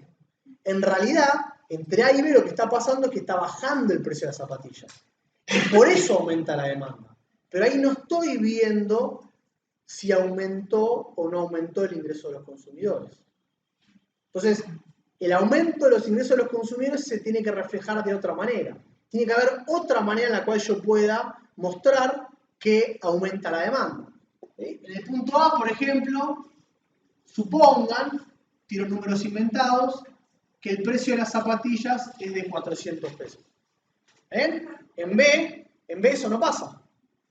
En realidad, entre A y B lo que está pasando es que está bajando el precio de las zapatillas. Y por eso aumenta la demanda. Pero ahí no estoy viendo si aumentó o no aumentó el ingreso de los consumidores. Entonces, el aumento de los ingresos de los consumidores se tiene que reflejar de otra manera. Tiene que haber otra manera en la cual yo pueda mostrar que aumenta la demanda. ¿Sí? En el punto A, por ejemplo, supongan, tiro números inventados, que el precio de las zapatillas es de 400 pesos. ¿Ven? En B eso no pasa,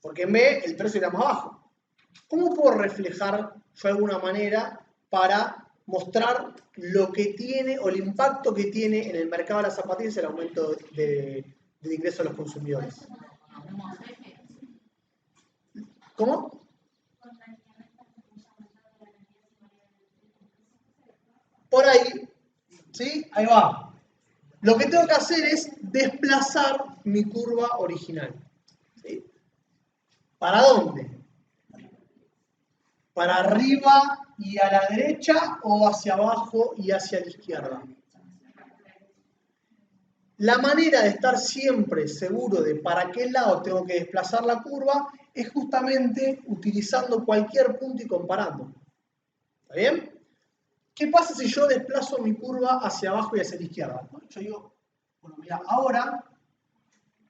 porque en B el precio era más bajo. ¿Cómo puedo reflejar yo de alguna manera para mostrar lo que tiene o el impacto que tiene en el mercado de las zapatillas el aumento del ingreso de los consumidores? ¿Cómo? Por ahí, ¿sí? Ahí va. Lo que tengo que hacer es desplazar mi curva original. ¿Sí? ¿Para dónde? ¿Para arriba y a la derecha o hacia abajo y hacia la izquierda? La manera de estar siempre seguro de para qué lado tengo que desplazar la curva es justamente utilizando cualquier punto y comparando. ¿Está bien? ¿Qué pasa si yo desplazo mi curva hacia abajo y hacia la izquierda? Yo digo, bueno, mira, ahora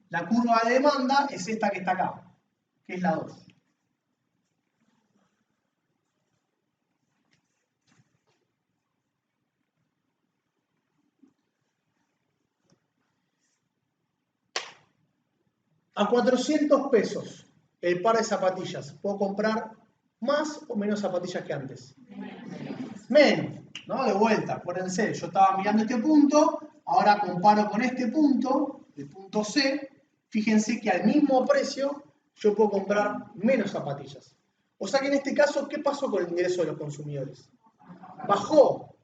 la curva de demanda es esta que está acá, que es la 2. A 400 pesos el par de zapatillas, ¿puedo comprar más o menos zapatillas que antes? Menos, ¿no? De vuelta, acuérdense, yo estaba mirando este punto, ahora comparo con este punto, el punto C, fíjense que al mismo precio yo puedo comprar menos zapatillas. O sea que en este caso, ¿qué pasó con el ingreso de los consumidores? Bajó,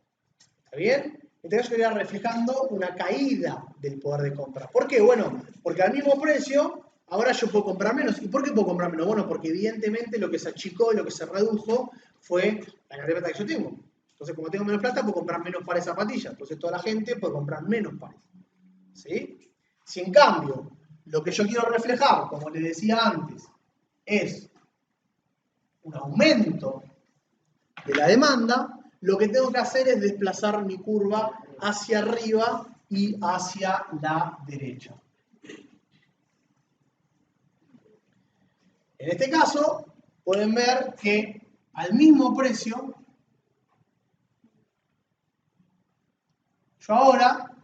¿está bien? En este caso estaría reflejando una caída del poder de compra. ¿Por qué? Bueno, porque al mismo precio, ahora yo puedo comprar menos. ¿Y por qué puedo comprar menos? Bueno, porque evidentemente lo que se achicó y lo que se redujo fue la cantidad de plata que yo tengo. Entonces, como tengo menos plata, puedo comprar menos pares de zapatillas. Entonces, toda la gente puede comprar menos pares. ¿Sí? Si en cambio, lo que yo quiero reflejar, como les decía antes, es un aumento de la demanda, lo que tengo que hacer es desplazar mi curva hacia arriba y hacia la derecha. En este caso, pueden ver que al mismo precio, yo ahora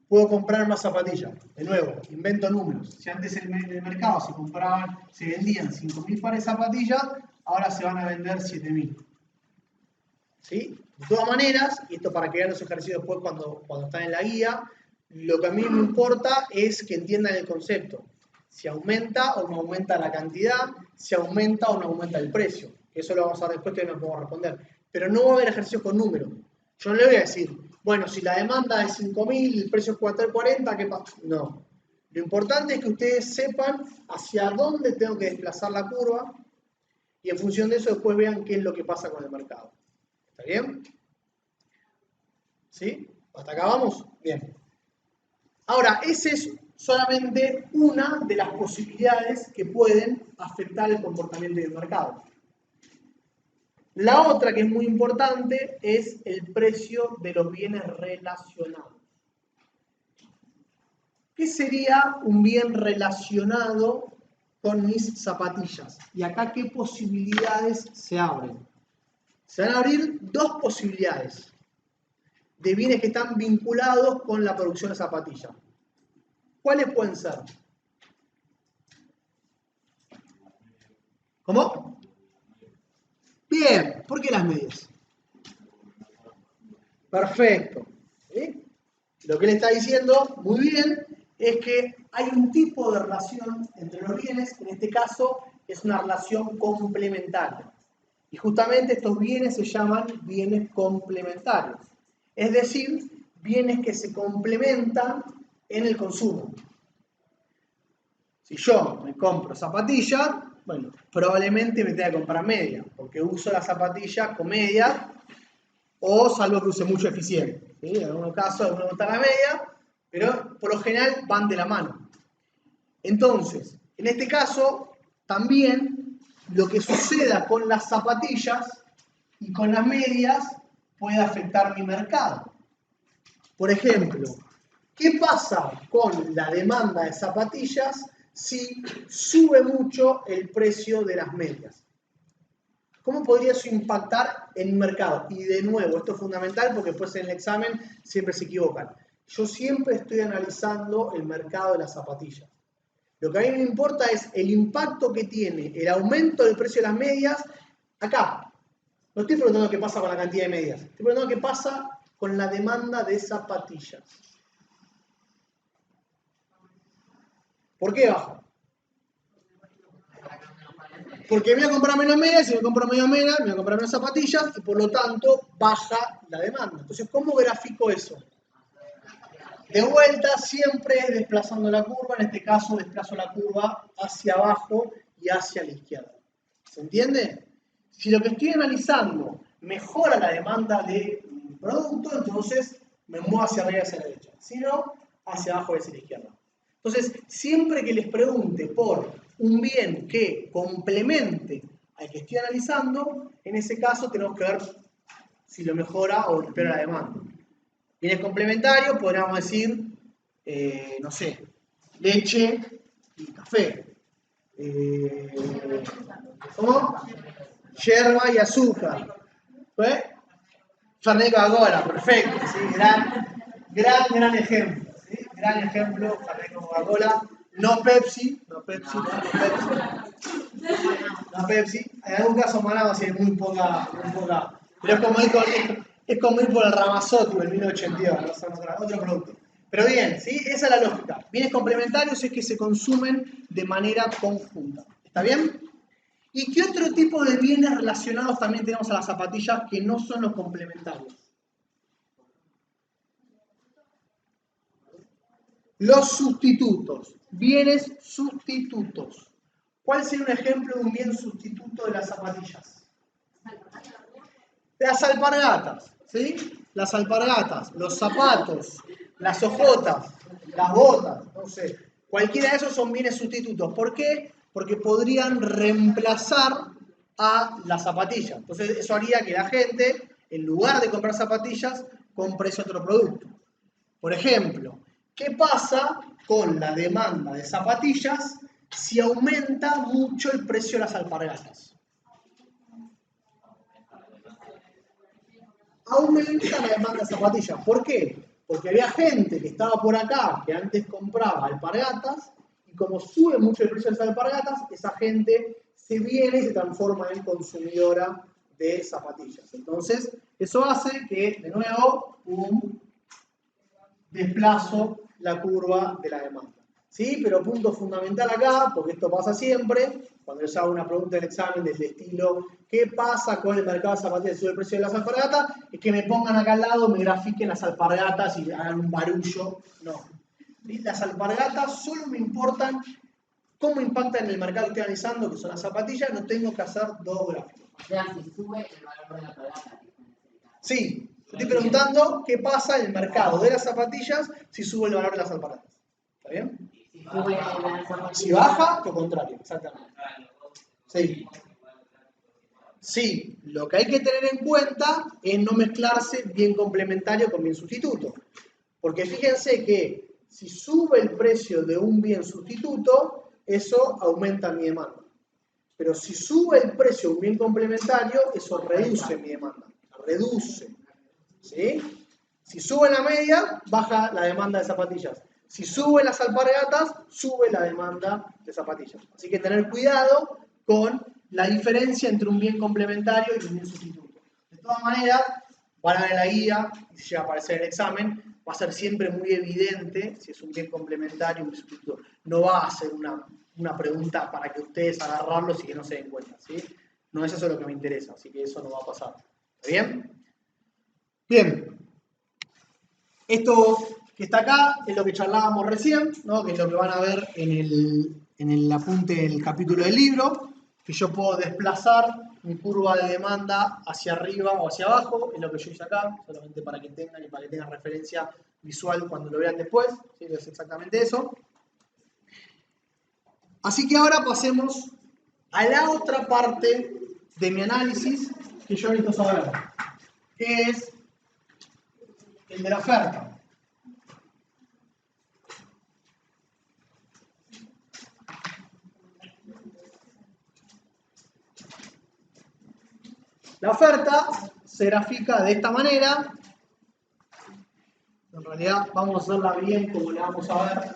puedo comprar más zapatillas. De nuevo, invento números. Si antes en el mercado se vendían 5.000 pares de zapatillas, ahora se van a vender 7.000. ¿Sí? De todas maneras, y esto para que vean los ejercicios después cuando están en la guía, lo que a mí me importa es que entiendan el concepto. Si aumenta o no aumenta la cantidad, si aumenta o no aumenta el precio. Eso lo vamos a ver después, que no podemos responder. Pero no va a haber ejercicios con números. Yo no le voy a decir, bueno, si la demanda es 5.000 y el precio es 4.40, ¿qué pasa? No. Lo importante es que ustedes sepan hacia dónde tengo que desplazar la curva y en función de eso después vean qué es lo que pasa con el mercado. ¿Está bien? ¿Sí? ¿Hasta acá vamos? Bien. Ahora, esa es solamente una de las posibilidades que pueden afectar el comportamiento del mercado. La otra que es muy importante es el precio de los bienes relacionados. ¿Qué sería un bien relacionado con mis zapatillas? Y acá, ¿qué posibilidades se abren? Se van a abrir dos posibilidades de bienes que están vinculados con la producción de zapatillas. ¿Cuáles pueden ser? ¿Cómo? Bien, ¿por qué las medias? Perfecto. ¿Sí? Lo que él está diciendo, muy bien, es que hay un tipo de relación entre los bienes, en este caso es una relación complementaria. Y justamente estos bienes se llaman bienes complementarios. Es decir, bienes que se complementan en el consumo. Si yo me compro zapatillas, bueno, probablemente me tenga que comprar medias, porque uso las zapatillas con medias, o salvo que use mucho eficiente. ¿Sí? En algunos casos, uno gusta la media, pero por lo general van de la mano. Entonces, en este caso, también lo que suceda con las zapatillas y con las medias puede afectar mi mercado. Por ejemplo, ¿qué pasa con la demanda de zapatillas si sube mucho el precio de las medias? ¿Cómo podría eso impactar en un mercado? Y de nuevo, esto es fundamental porque después en el examen siempre se equivocan. Yo siempre estoy analizando el mercado de las zapatillas. Lo que a mí me importa es el impacto que tiene el aumento del precio de las medias acá. No estoy preguntando qué pasa con la cantidad de medias. Estoy preguntando qué pasa con la demanda de zapatillas. ¿Por qué baja? Porque me voy a comprar menos medias, si me compro menos medias, me voy a comprar menos zapatillas y por lo tanto baja la demanda. Entonces, ¿cómo grafico eso? De vuelta, siempre es desplazando la curva, en este caso desplazo la curva hacia abajo y hacia la izquierda. ¿Se entiende? Si lo que estoy analizando mejora la demanda de un producto, entonces me muevo hacia arriba y hacia la derecha. Si no, hacia abajo y hacia la izquierda. Entonces, siempre que les pregunte por un bien que complemente al que estoy analizando, en ese caso tenemos que ver si lo mejora o empeora la demanda. Bienes complementarios, podríamos decir, no sé, leche y café. ¿Cómo? Yerba y azúcar. ¿Ves? Fernet Coca-Cola, perfecto. ¿Sí? Gran ejemplo. ¿Sí? Gran ejemplo, Fernet Coca-Cola. No Pepsi. No Pepsi. En algún caso Manaba sí, muy poca. Pero es como ir por el Ramazotti del 1982, no son otro producto. Pero bien, ¿sí? Esa es la lógica. Bienes complementarios es que se consumen de manera conjunta. ¿Está bien? ¿Y qué otro tipo de bienes relacionados también tenemos a las zapatillas que no son los complementarios? Los sustitutos. Bienes sustitutos. ¿Cuál sería un ejemplo de un bien sustituto de las zapatillas? Las alpargatas, ¿sí? Las alpargatas, los zapatos, las ojotas, las botas, no sé. Cualquiera de esos son bienes sustitutos. ¿Por qué? Porque podrían reemplazar a las zapatillas. Entonces eso haría que la gente, en lugar de comprar zapatillas, compre ese otro producto. Por ejemplo, ¿qué pasa con la demanda de zapatillas si aumenta mucho el precio de las alpargatas? Aumenta la demanda de zapatillas. ¿Por qué? Porque había gente que estaba por acá que antes compraba alpargatas y como sube mucho el precio de las alpargatas, esa gente se viene y se transforma en consumidora de zapatillas. Entonces, eso hace que, de nuevo, desplazo la curva de la demanda. ¿Sí? Pero punto fundamental acá, porque esto pasa siempre, cuando les hago una pregunta en el examen del estilo ¿qué pasa con el mercado de zapatillas si sube el precio de las alpargatas? Es que me pongan acá al lado, me grafiquen las alpargatas y hagan un barullo. No. ¿Sí? Las alpargatas solo me importan cómo impactan en el mercado que estoy analizando, que son las zapatillas, no tengo que hacer dos gráficos. O sea, si sube el valor de la alpargata. Sí, estoy preguntando qué pasa en el mercado de las zapatillas si sube el valor de las alpargatas. ¿Está bien? Si baja, lo contrario, exactamente. Sí. Sí, lo que hay que tener en cuenta es no mezclarse bien complementario con bien sustituto. Porque fíjense que si sube el precio de un bien sustituto, eso aumenta mi demanda. Pero si sube el precio de un bien complementario, eso reduce mi demanda. Reduce. ¿Sí? Si sube la media, baja la demanda de zapatillas. Si suben las alpargatas, sube la demanda de zapatillas. Así que tener cuidado con la diferencia entre un bien complementario y un bien sustituto. De todas maneras, van a ver la guía, y si llega a aparecer en el examen, va a ser siempre muy evidente si es un bien complementario o un bien sustituto. No va a ser una pregunta para que ustedes agarrarlos y que no se den cuenta. ¿Sí? No es eso lo que me interesa, así que eso no va a pasar. ¿Está bien? Bien. Esto que está acá es lo que charlábamos recién, ¿no? Que es lo que van a ver en el apunte del capítulo del libro, que yo puedo desplazar mi curva de demanda hacia arriba o hacia abajo, es lo que yo hice acá, solamente para que tengan y para que tengan referencia visual cuando lo vean después, ¿sí? Es exactamente eso. Así que ahora pasemos a la otra parte de mi análisis que yo necesito saber, que es el de la oferta. La oferta se grafica de esta manera. En realidad vamos a hacerla bien como la vamos a ver.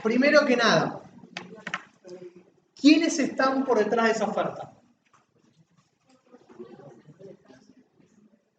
Primero que nada, ¿Quiénes están por detrás de esa oferta?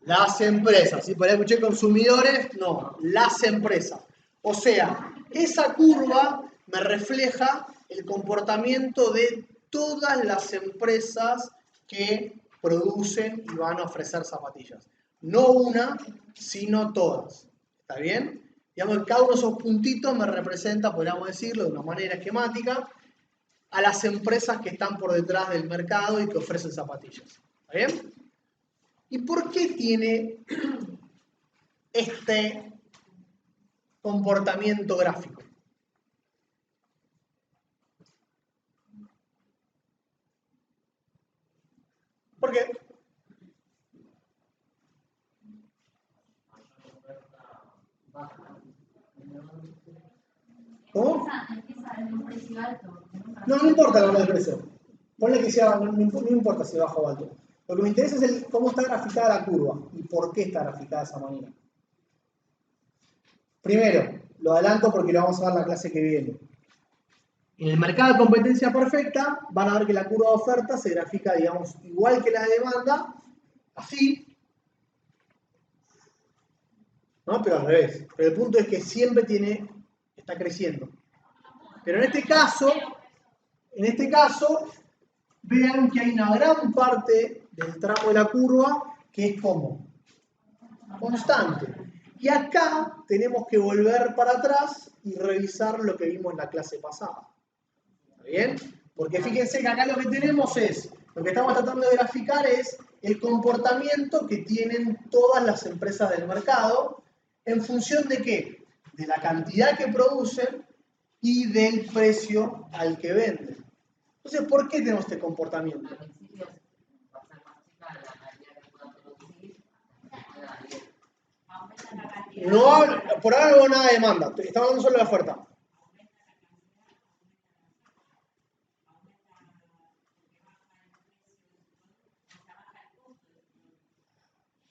Las empresas. ¿Sí? Por ahí escuché consumidores, no, las empresas. O sea, esa curva me refleja el comportamiento de todas las empresas que producen y van a ofrecer zapatillas. No una, sino todas. ¿Está bien? Digamos que cada uno de esos puntitos me representa, podríamos decirlo de una manera esquemática, a las empresas que están por detrás del mercado y que ofrecen zapatillas. ¿Está bien? ¿Y por qué tiene este comportamiento gráfico? ¿Por qué? ¿Cómo? Empieza en un precio alto. No, no importa el valor del precio. Ponle que sea, no importa si bajo o alto. Lo que me interesa es cómo está graficada la curva y por qué está graficada de esa manera. Primero, lo adelanto porque lo vamos a ver en la clase que viene. En el mercado de competencia perfecta, van a ver que la curva de oferta se grafica, digamos, igual que la de demanda, así, ¿no? Pero al revés. Pero el punto es que siempre está creciendo. Pero en este caso, vean que hay una gran parte del tramo de la curva que es como constante. Y acá tenemos que volver para atrás y revisar lo que vimos en la clase pasada. ¿Está bien? Porque fíjense que acá lo que tenemos lo que estamos tratando de graficar es el comportamiento que tienen todas las empresas del mercado en función de ¿qué? De la cantidad que producen y del precio al que venden. Entonces, ¿por qué tenemos este comportamiento? Al principio va a ser más chica la cantidad que pueda producir, Aumenta la cantidad. No, por ahora no hubo nada de demanda, estamos hablando solo de la oferta.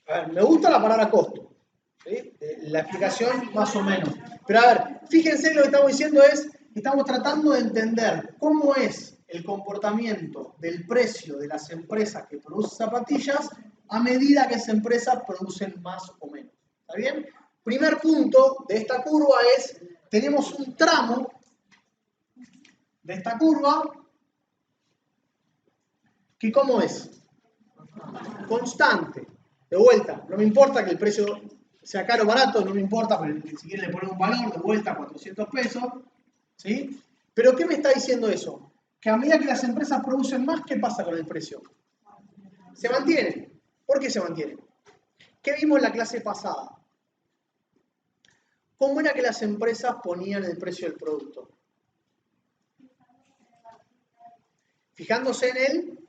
A ver, me gusta la palabra costo. ¿Sí? La explicación más o menos. Pero a ver, fíjense lo que estamos diciendo es que estamos tratando de entender cómo es el comportamiento del precio de las empresas que producen zapatillas a medida que esas empresas producen más o menos. ¿Está bien? Primer punto de esta curva es, tenemos un tramo de esta curva que ¿cómo es? Constante. De vuelta, no me importa que el precio sea caro o barato, no me importa, pero si quieren le ponen un valor de vuelta, 400 pesos, ¿sí? Pero ¿qué me está diciendo eso? Que a medida que las empresas producen más, ¿qué pasa con el precio? Se mantiene. ¿Por qué se mantiene? ¿Qué vimos en la clase pasada? ¿Cómo era que las empresas ponían el precio del producto? Fijándose en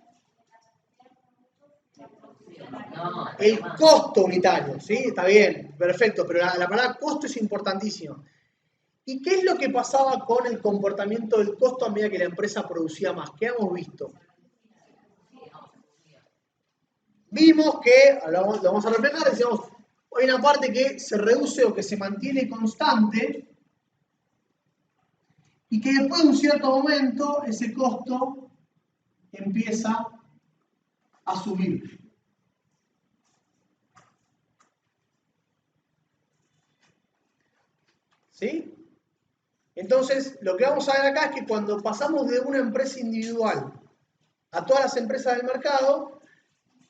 el costo unitario, ¿sí? Está bien, perfecto, pero la palabra costo es importantísima. ¿Y qué es lo que pasaba con el comportamiento del costo a medida que la empresa producía más? ¿Qué hemos visto? Vimos que, lo vamos a reflejar, decíamos, hay una parte que se reduce o que se mantiene constante y que después de un cierto momento ese costo empieza a subir. ¿Sí? Entonces, lo que vamos a ver acá es que cuando pasamos de una empresa individual a todas las empresas del mercado,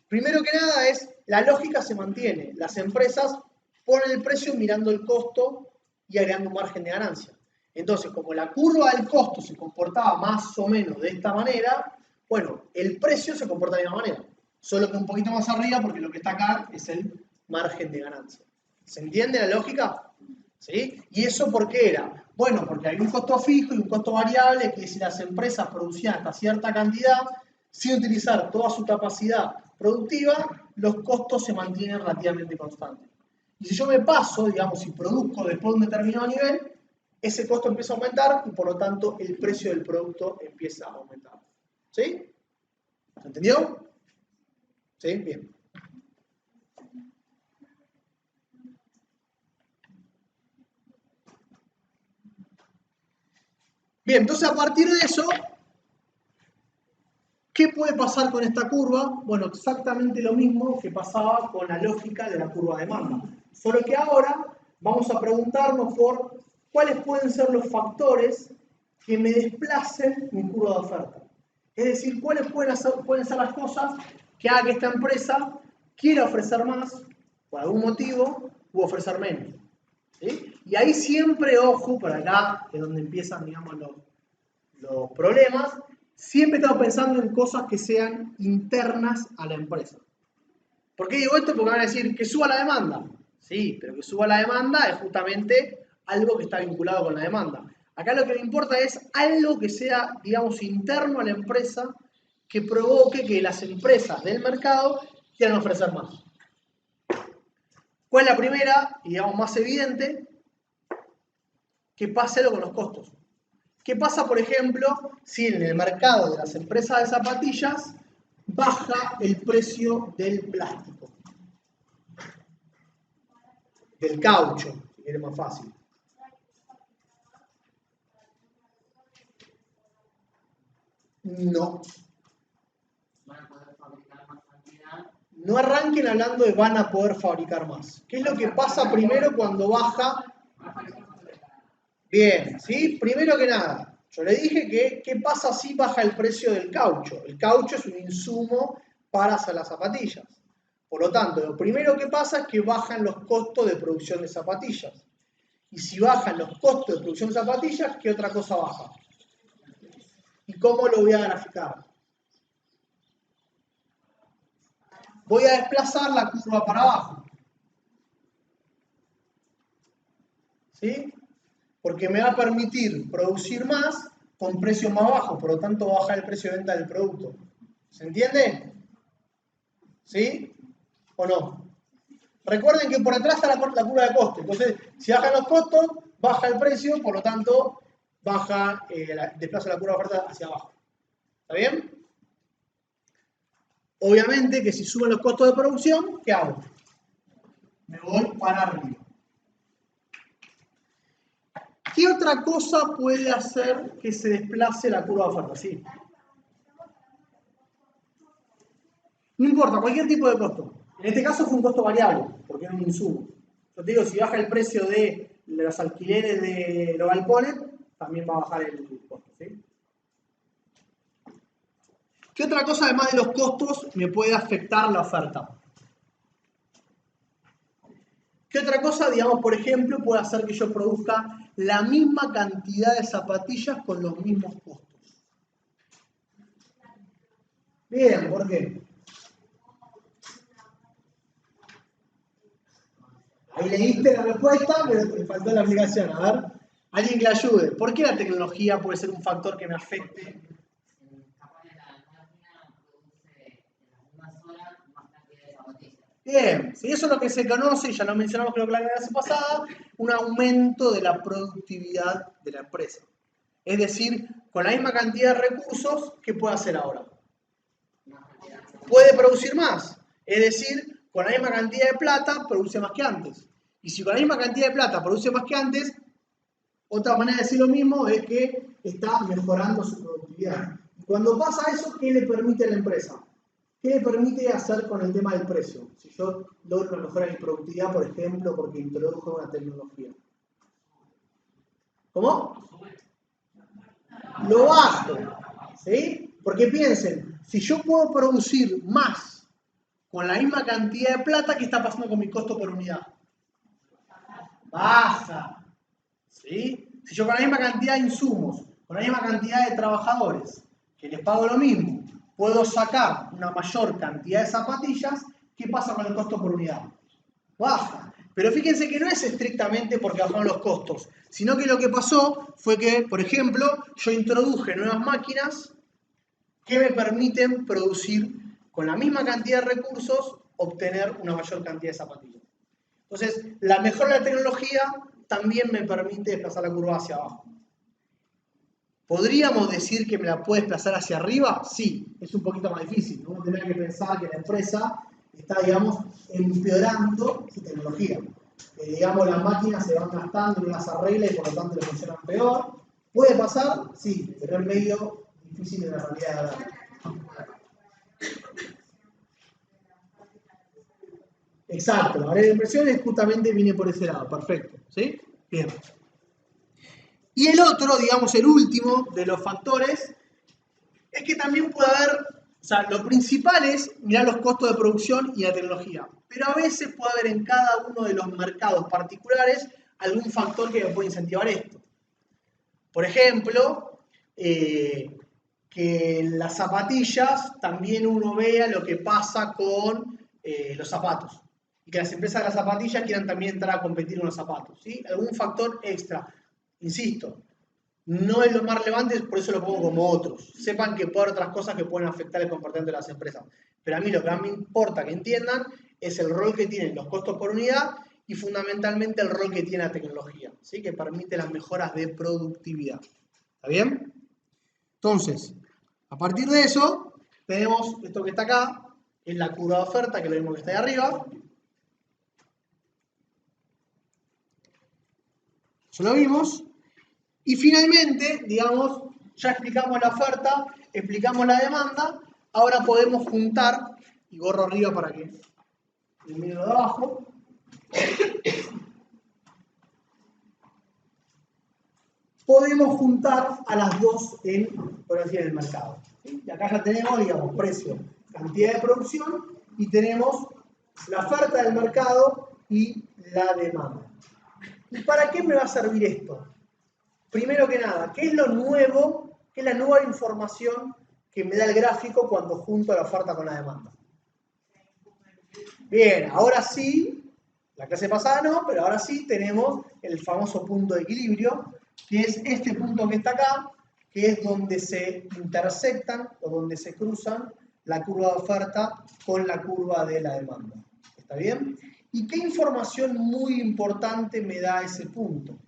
primero que nada la lógica se mantiene. Las empresas ponen el precio mirando el costo y agregando un margen de ganancia. Entonces, como la curva del costo se comportaba más o menos de esta manera, bueno, el precio se comporta de la misma manera. Solo que un poquito más arriba porque lo que está acá es el margen de ganancia. ¿Se entiende la lógica? ¿Sí? ¿Y eso por qué era? Bueno, porque hay un costo fijo y un costo variable que si las empresas producían hasta cierta cantidad, sin utilizar toda su capacidad productiva, los costos se mantienen relativamente constantes. Y si yo me paso, digamos, si produzco después de un determinado nivel, ese costo empieza a aumentar y por lo tanto el precio del producto empieza a aumentar. ¿Sí? ¿Se entendió? ¿Sí? Bien. Bien, entonces a partir de eso, ¿Qué puede pasar con esta curva? Bueno, exactamente lo mismo que pasaba con la lógica de la curva de demanda. Solo que ahora vamos a preguntarnos por cuáles pueden ser los factores que me desplacen mi curva de oferta. Es decir, cuáles pueden ser las cosas que hagan que esta empresa quiera ofrecer más, por algún motivo, u ofrecer menos. ¿Sí? Y ahí siempre, ojo, por acá es donde empiezan, digamos, los problemas. Siempre estamos pensando en cosas que sean internas a la empresa. ¿Por qué digo esto? Porque van a decir que suba la demanda. Sí, pero que suba la demanda es justamente algo que está vinculado con la demanda. Acá lo que me importa es algo que sea, digamos, interno a la empresa, que provoque que las empresas del mercado quieran ofrecer más. ¿Cuál es la primera, y digamos más evidente? Que pase algo con los costos. ¿Qué pasa, por ejemplo, si en el mercado de las empresas de zapatillas baja el precio del plástico? Del caucho, si quiere más fácil. No. ¿Van a poder fabricar más cantidad? No arranquen hablando de van a poder fabricar más. ¿Qué es lo que pasa primero cuando baja? Bien, ¿sí? Primero que nada, yo le dije que ¿qué pasa si baja el precio del caucho? El caucho es un insumo para hacer las zapatillas. Por lo tanto, lo primero que pasa es que bajan los costos de producción de zapatillas. Y si bajan los costos de producción de zapatillas, ¿qué otra cosa baja? ¿Y cómo lo voy a graficar? Voy a desplazar la curva para abajo. ¿Sí? Porque me va a permitir producir más con precios más bajos, por lo tanto baja el precio de venta del producto. ¿Se entiende? ¿Sí? ¿O no? Recuerden que por atrás está la curva de coste. Entonces, si bajan los costos, baja el precio, por lo tanto, desplaza la curva de oferta hacia abajo. ¿Está bien? Obviamente que si suben los costos de producción, ¿qué hago? Me voy para arriba. ¿Qué otra cosa puede hacer que se desplace la curva de oferta? Sí. No importa, cualquier tipo de costo. En este caso fue un costo variable, porque era un insumo. Yo te digo, si baja el precio de los alquileres de los galpones, también va a bajar el costo. ¿Sí? ¿Qué otra cosa, además de los costos, me puede afectar la oferta? ¿Qué otra cosa, digamos, por ejemplo, puede hacer que yo produzca la misma cantidad de zapatillas con los mismos costos? Bien, ¿por qué? Ahí leíste la respuesta, pero te faltó la aplicación. A ver, alguien que le ayude. ¿Por qué la tecnología puede ser un factor que me afecte? Capaz que la máquina produce en las mismas horas más cantidad de zapatillas. Bien, si eso es lo que se conoce, y ya lo mencionamos creo que la clase pasada, un aumento de la productividad de la empresa. Es decir, con la misma cantidad de recursos, ¿qué puede hacer ahora? Puede producir más. Es decir, con la misma cantidad de plata, produce más que antes. Y si con la misma cantidad de plata produce más que antes, otra manera de decir lo mismo es que está mejorando su productividad. Y cuando pasa eso, ¿qué le permite a la empresa? ¿Qué le permite hacer con el tema del precio? Si yo logro una mejora en mi productividad, por ejemplo, porque introdujo una tecnología. ¿Cómo? Lo bajo. ¿Sí? Porque piensen, si yo puedo producir más con la misma cantidad de plata, ¿qué está pasando con mi costo por unidad? Baja. ¿Sí? Si yo con la misma cantidad de insumos, con la misma cantidad de trabajadores, que les pago lo mismo, puedo sacar una mayor cantidad de zapatillas, ¿qué pasa con el costo por unidad? Baja. Pero fíjense que no es estrictamente porque bajaron los costos, sino que lo que pasó fue que, por ejemplo, yo introduje nuevas máquinas que me permiten producir con la misma cantidad de recursos, obtener una mayor cantidad de zapatillas. Entonces, la mejora de la tecnología también me permite desplazar la curva hacia abajo. ¿Podríamos decir que me la puede desplazar hacia arriba? Sí, es un poquito más difícil. Uno tendría que pensar que la empresa está, digamos, empeorando su tecnología. Digamos, las máquinas se van gastando, no las arregla y por lo tanto le funcionan peor. ¿Puede pasar? Sí, pero es medio difícil en la realidad de verdad. Exacto, la variable de inversiones justamente viene por ese lado, perfecto, ¿sí? Bien. Y el otro, digamos el último de los factores, es que también puede haber, o sea, lo principal es mirar los costos de producción y la tecnología, pero a veces puede haber en cada uno de los mercados particulares algún factor que puede incentivar esto. Por ejemplo, que en las zapatillas también uno vea lo que pasa con los zapatos. Y que las empresas de las zapatillas quieran también entrar a competir con los zapatos. ¿Sí? Algún factor extra. Insisto, no es lo más relevante, por eso lo pongo como otros. Sepan que puede haber otras cosas que pueden afectar el comportamiento de las empresas. Pero a mí lo que más me importa que entiendan es el rol que tienen los costos por unidad y fundamentalmente el rol que tiene la tecnología, ¿sí? Que permite las mejoras de productividad. ¿Está bien? Entonces, a partir de eso, tenemos esto que está acá, es la curva de oferta, que lo mismo que está ahí arriba. Ya lo vimos. Y finalmente, digamos, ya explicamos la oferta, explicamos la demanda, ahora podemos juntar, y borro arriba para que el medio de abajo, podemos juntar a las dos por decir, en el mercado. ¿Sí? Y acá ya tenemos, digamos, precio, cantidad de producción, y tenemos la oferta del mercado y la demanda. ¿Y para qué me va a servir esto? Primero que nada, ¿qué es lo nuevo? ¿Qué es la nueva información que me da el gráfico cuando junto la oferta con la demanda? Bien, ahora sí, la clase pasada no, pero ahora sí tenemos el famoso punto de equilibrio, que es este punto que está acá, que es donde se intersectan o donde se cruzan la curva de oferta con la curva de la demanda. ¿Está bien? ¿Y qué información muy importante me da ese punto?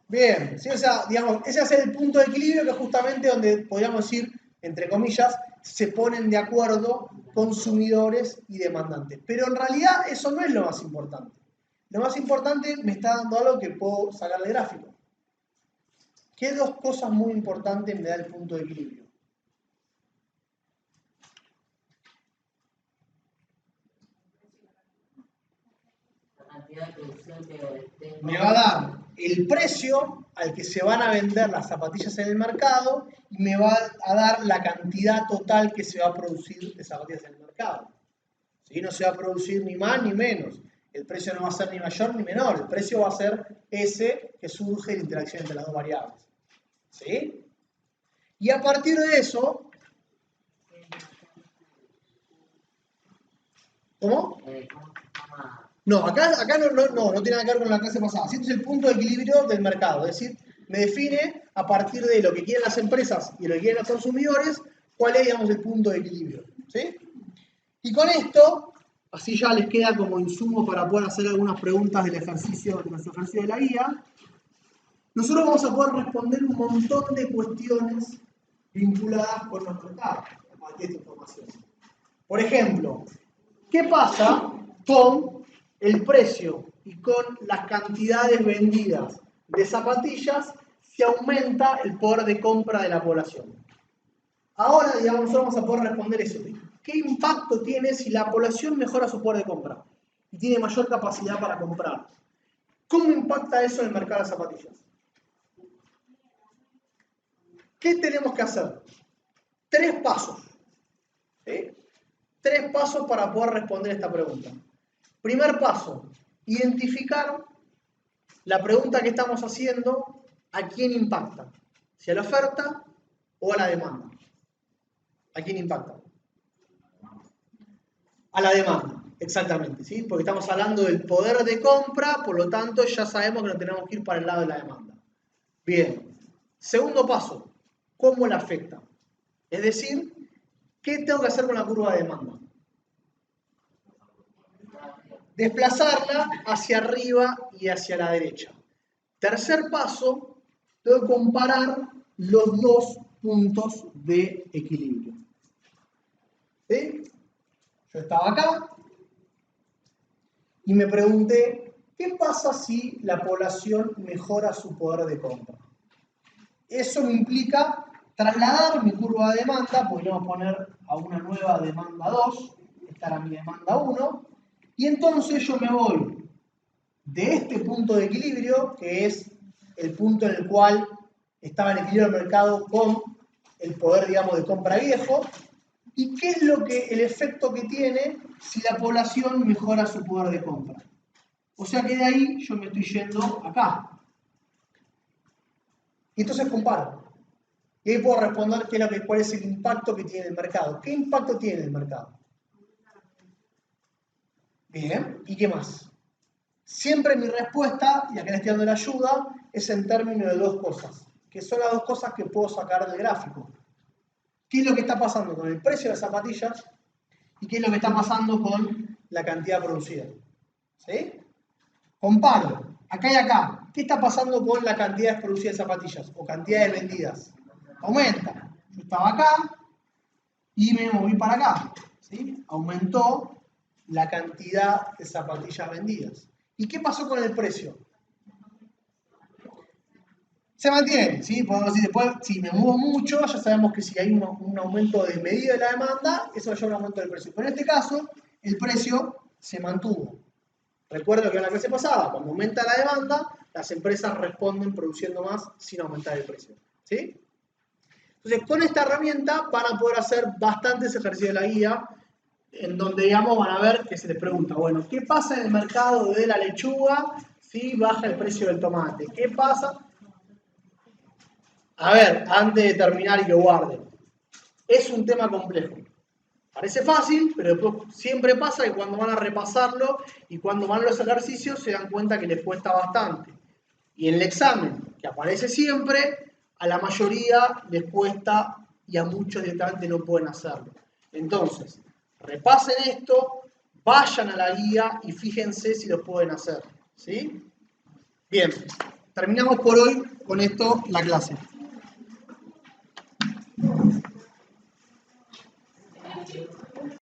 Bien, sí, o sea, digamos, ese es el punto de equilibrio que es justamente donde, podríamos decir, entre comillas, se ponen de acuerdo consumidores y demandantes. Pero en realidad eso no es lo más importante. Lo más importante me está dando algo que puedo sacar del gráfico. ¿Qué dos cosas muy importantes me da el punto de equilibrio? Cantidad de producción que tengo. Me va a dar el precio al que se van a vender las zapatillas en el mercado y me va a dar la cantidad total que se va a producir de zapatillas en el mercado. ¿Sí? No se va a producir ni más ni menos. El precio no va a ser ni mayor ni menor. El precio va a ser ese que surge de la interacción entre las dos variables. ¿Sí? Y a partir de eso... ¿Cómo? ¿Cómo se llama? No, acá no tiene nada que ver con la clase pasada. Este es el punto de equilibrio del mercado. Es decir, me define a partir de lo que quieren las empresas y lo que quieren los consumidores, cuál es, digamos, el punto de equilibrio. ¿Sí? Y con esto, así ya les queda como insumo para poder hacer algunas preguntas del ejercicio, de nuestro ejercicio de la guía. Nosotros vamos a poder responder un montón de cuestiones vinculadas con los mercados, a partir de esta información. Por ejemplo, ¿qué pasa con el precio y con las cantidades vendidas de zapatillas si aumenta el poder de compra de la población? Ahora, digamos, nosotros vamos a poder responder eso. ¿Qué impacto tiene si la población mejora su poder de compra y tiene mayor capacidad para comprar? ¿Cómo impacta eso en el mercado de zapatillas? ¿Qué tenemos que hacer? 3 pasos. ¿Sí? 3 pasos para poder responder esta pregunta. Primer paso, identificar la pregunta que estamos haciendo, ¿a quién impacta? ¿Si a la oferta o a la demanda? ¿A quién impacta? A la demanda, exactamente, ¿sí? Porque estamos hablando del poder de compra, por lo tanto ya sabemos que nos tenemos que ir para el lado de la demanda. Bien, segundo paso, ¿cómo la afecta? Es decir, ¿qué tengo que hacer con la curva de demanda? Desplazarla hacia arriba y hacia la derecha. Tercer paso, tengo que comparar los dos puntos de equilibrio. ¿Sí? Yo estaba acá y me pregunté ¿Qué pasa si la población mejora su poder de compra? Eso me implica trasladar mi curva de demanda, podríamos poner a una nueva demanda 2, esta era mi demanda 1, y entonces yo me voy de este punto de equilibrio, que es el punto en el cual estaba el equilibrio del mercado con el poder, digamos, de compra viejo, y qué es el efecto que tiene si la población mejora su poder de compra. O sea que de ahí yo me estoy yendo acá. Y entonces comparo. Y ahí puedo responder cuál es el impacto que tiene el mercado. ¿Qué impacto tiene el mercado? Bien, ¿y qué más? Siempre mi respuesta, y acá le estoy dando la ayuda, es en términos de dos cosas, que son las dos cosas que puedo sacar del gráfico. ¿Qué es lo que está pasando con el precio de las zapatillas? ¿Y qué es lo que está pasando con la cantidad producida? ¿Sí? Comparo, acá y acá. ¿Qué está pasando con la cantidad producida de zapatillas o cantidades vendidas? Aumenta. Yo estaba acá y me moví para acá. ¿Sí? Aumentó la cantidad de zapatillas vendidas. ¿Y qué pasó con el precio? Se mantiene, ¿sí? Podemos decir después, si me muevo mucho, ya sabemos que si hay un aumento desmedido de la demanda, eso va a llevar a un aumento del precio. Pero en este caso, el precio se mantuvo. Recuerdo que en la clase pasada, cuando aumenta la demanda, las empresas responden produciendo más sin aumentar el precio. ¿Sí? Entonces, con esta herramienta van a poder hacer bastantes ejercicios de la guía, en donde, digamos, van a ver que se les pregunta, bueno, ¿qué pasa en el mercado de la lechuga si baja el precio del tomate? ¿Qué pasa? A ver, antes de terminar y que guarden, es un tema complejo. Parece fácil, pero después siempre pasa que cuando van a repasarlo y cuando van a los ejercicios se dan cuenta que les cuesta bastante. Y en el examen, que aparece siempre, a la mayoría les cuesta y a muchos directamente no pueden hacerlo. Entonces, repasen esto, vayan a la guía y fíjense si lo pueden hacer. ¿Sí? Bien, terminamos por hoy con esto la clase.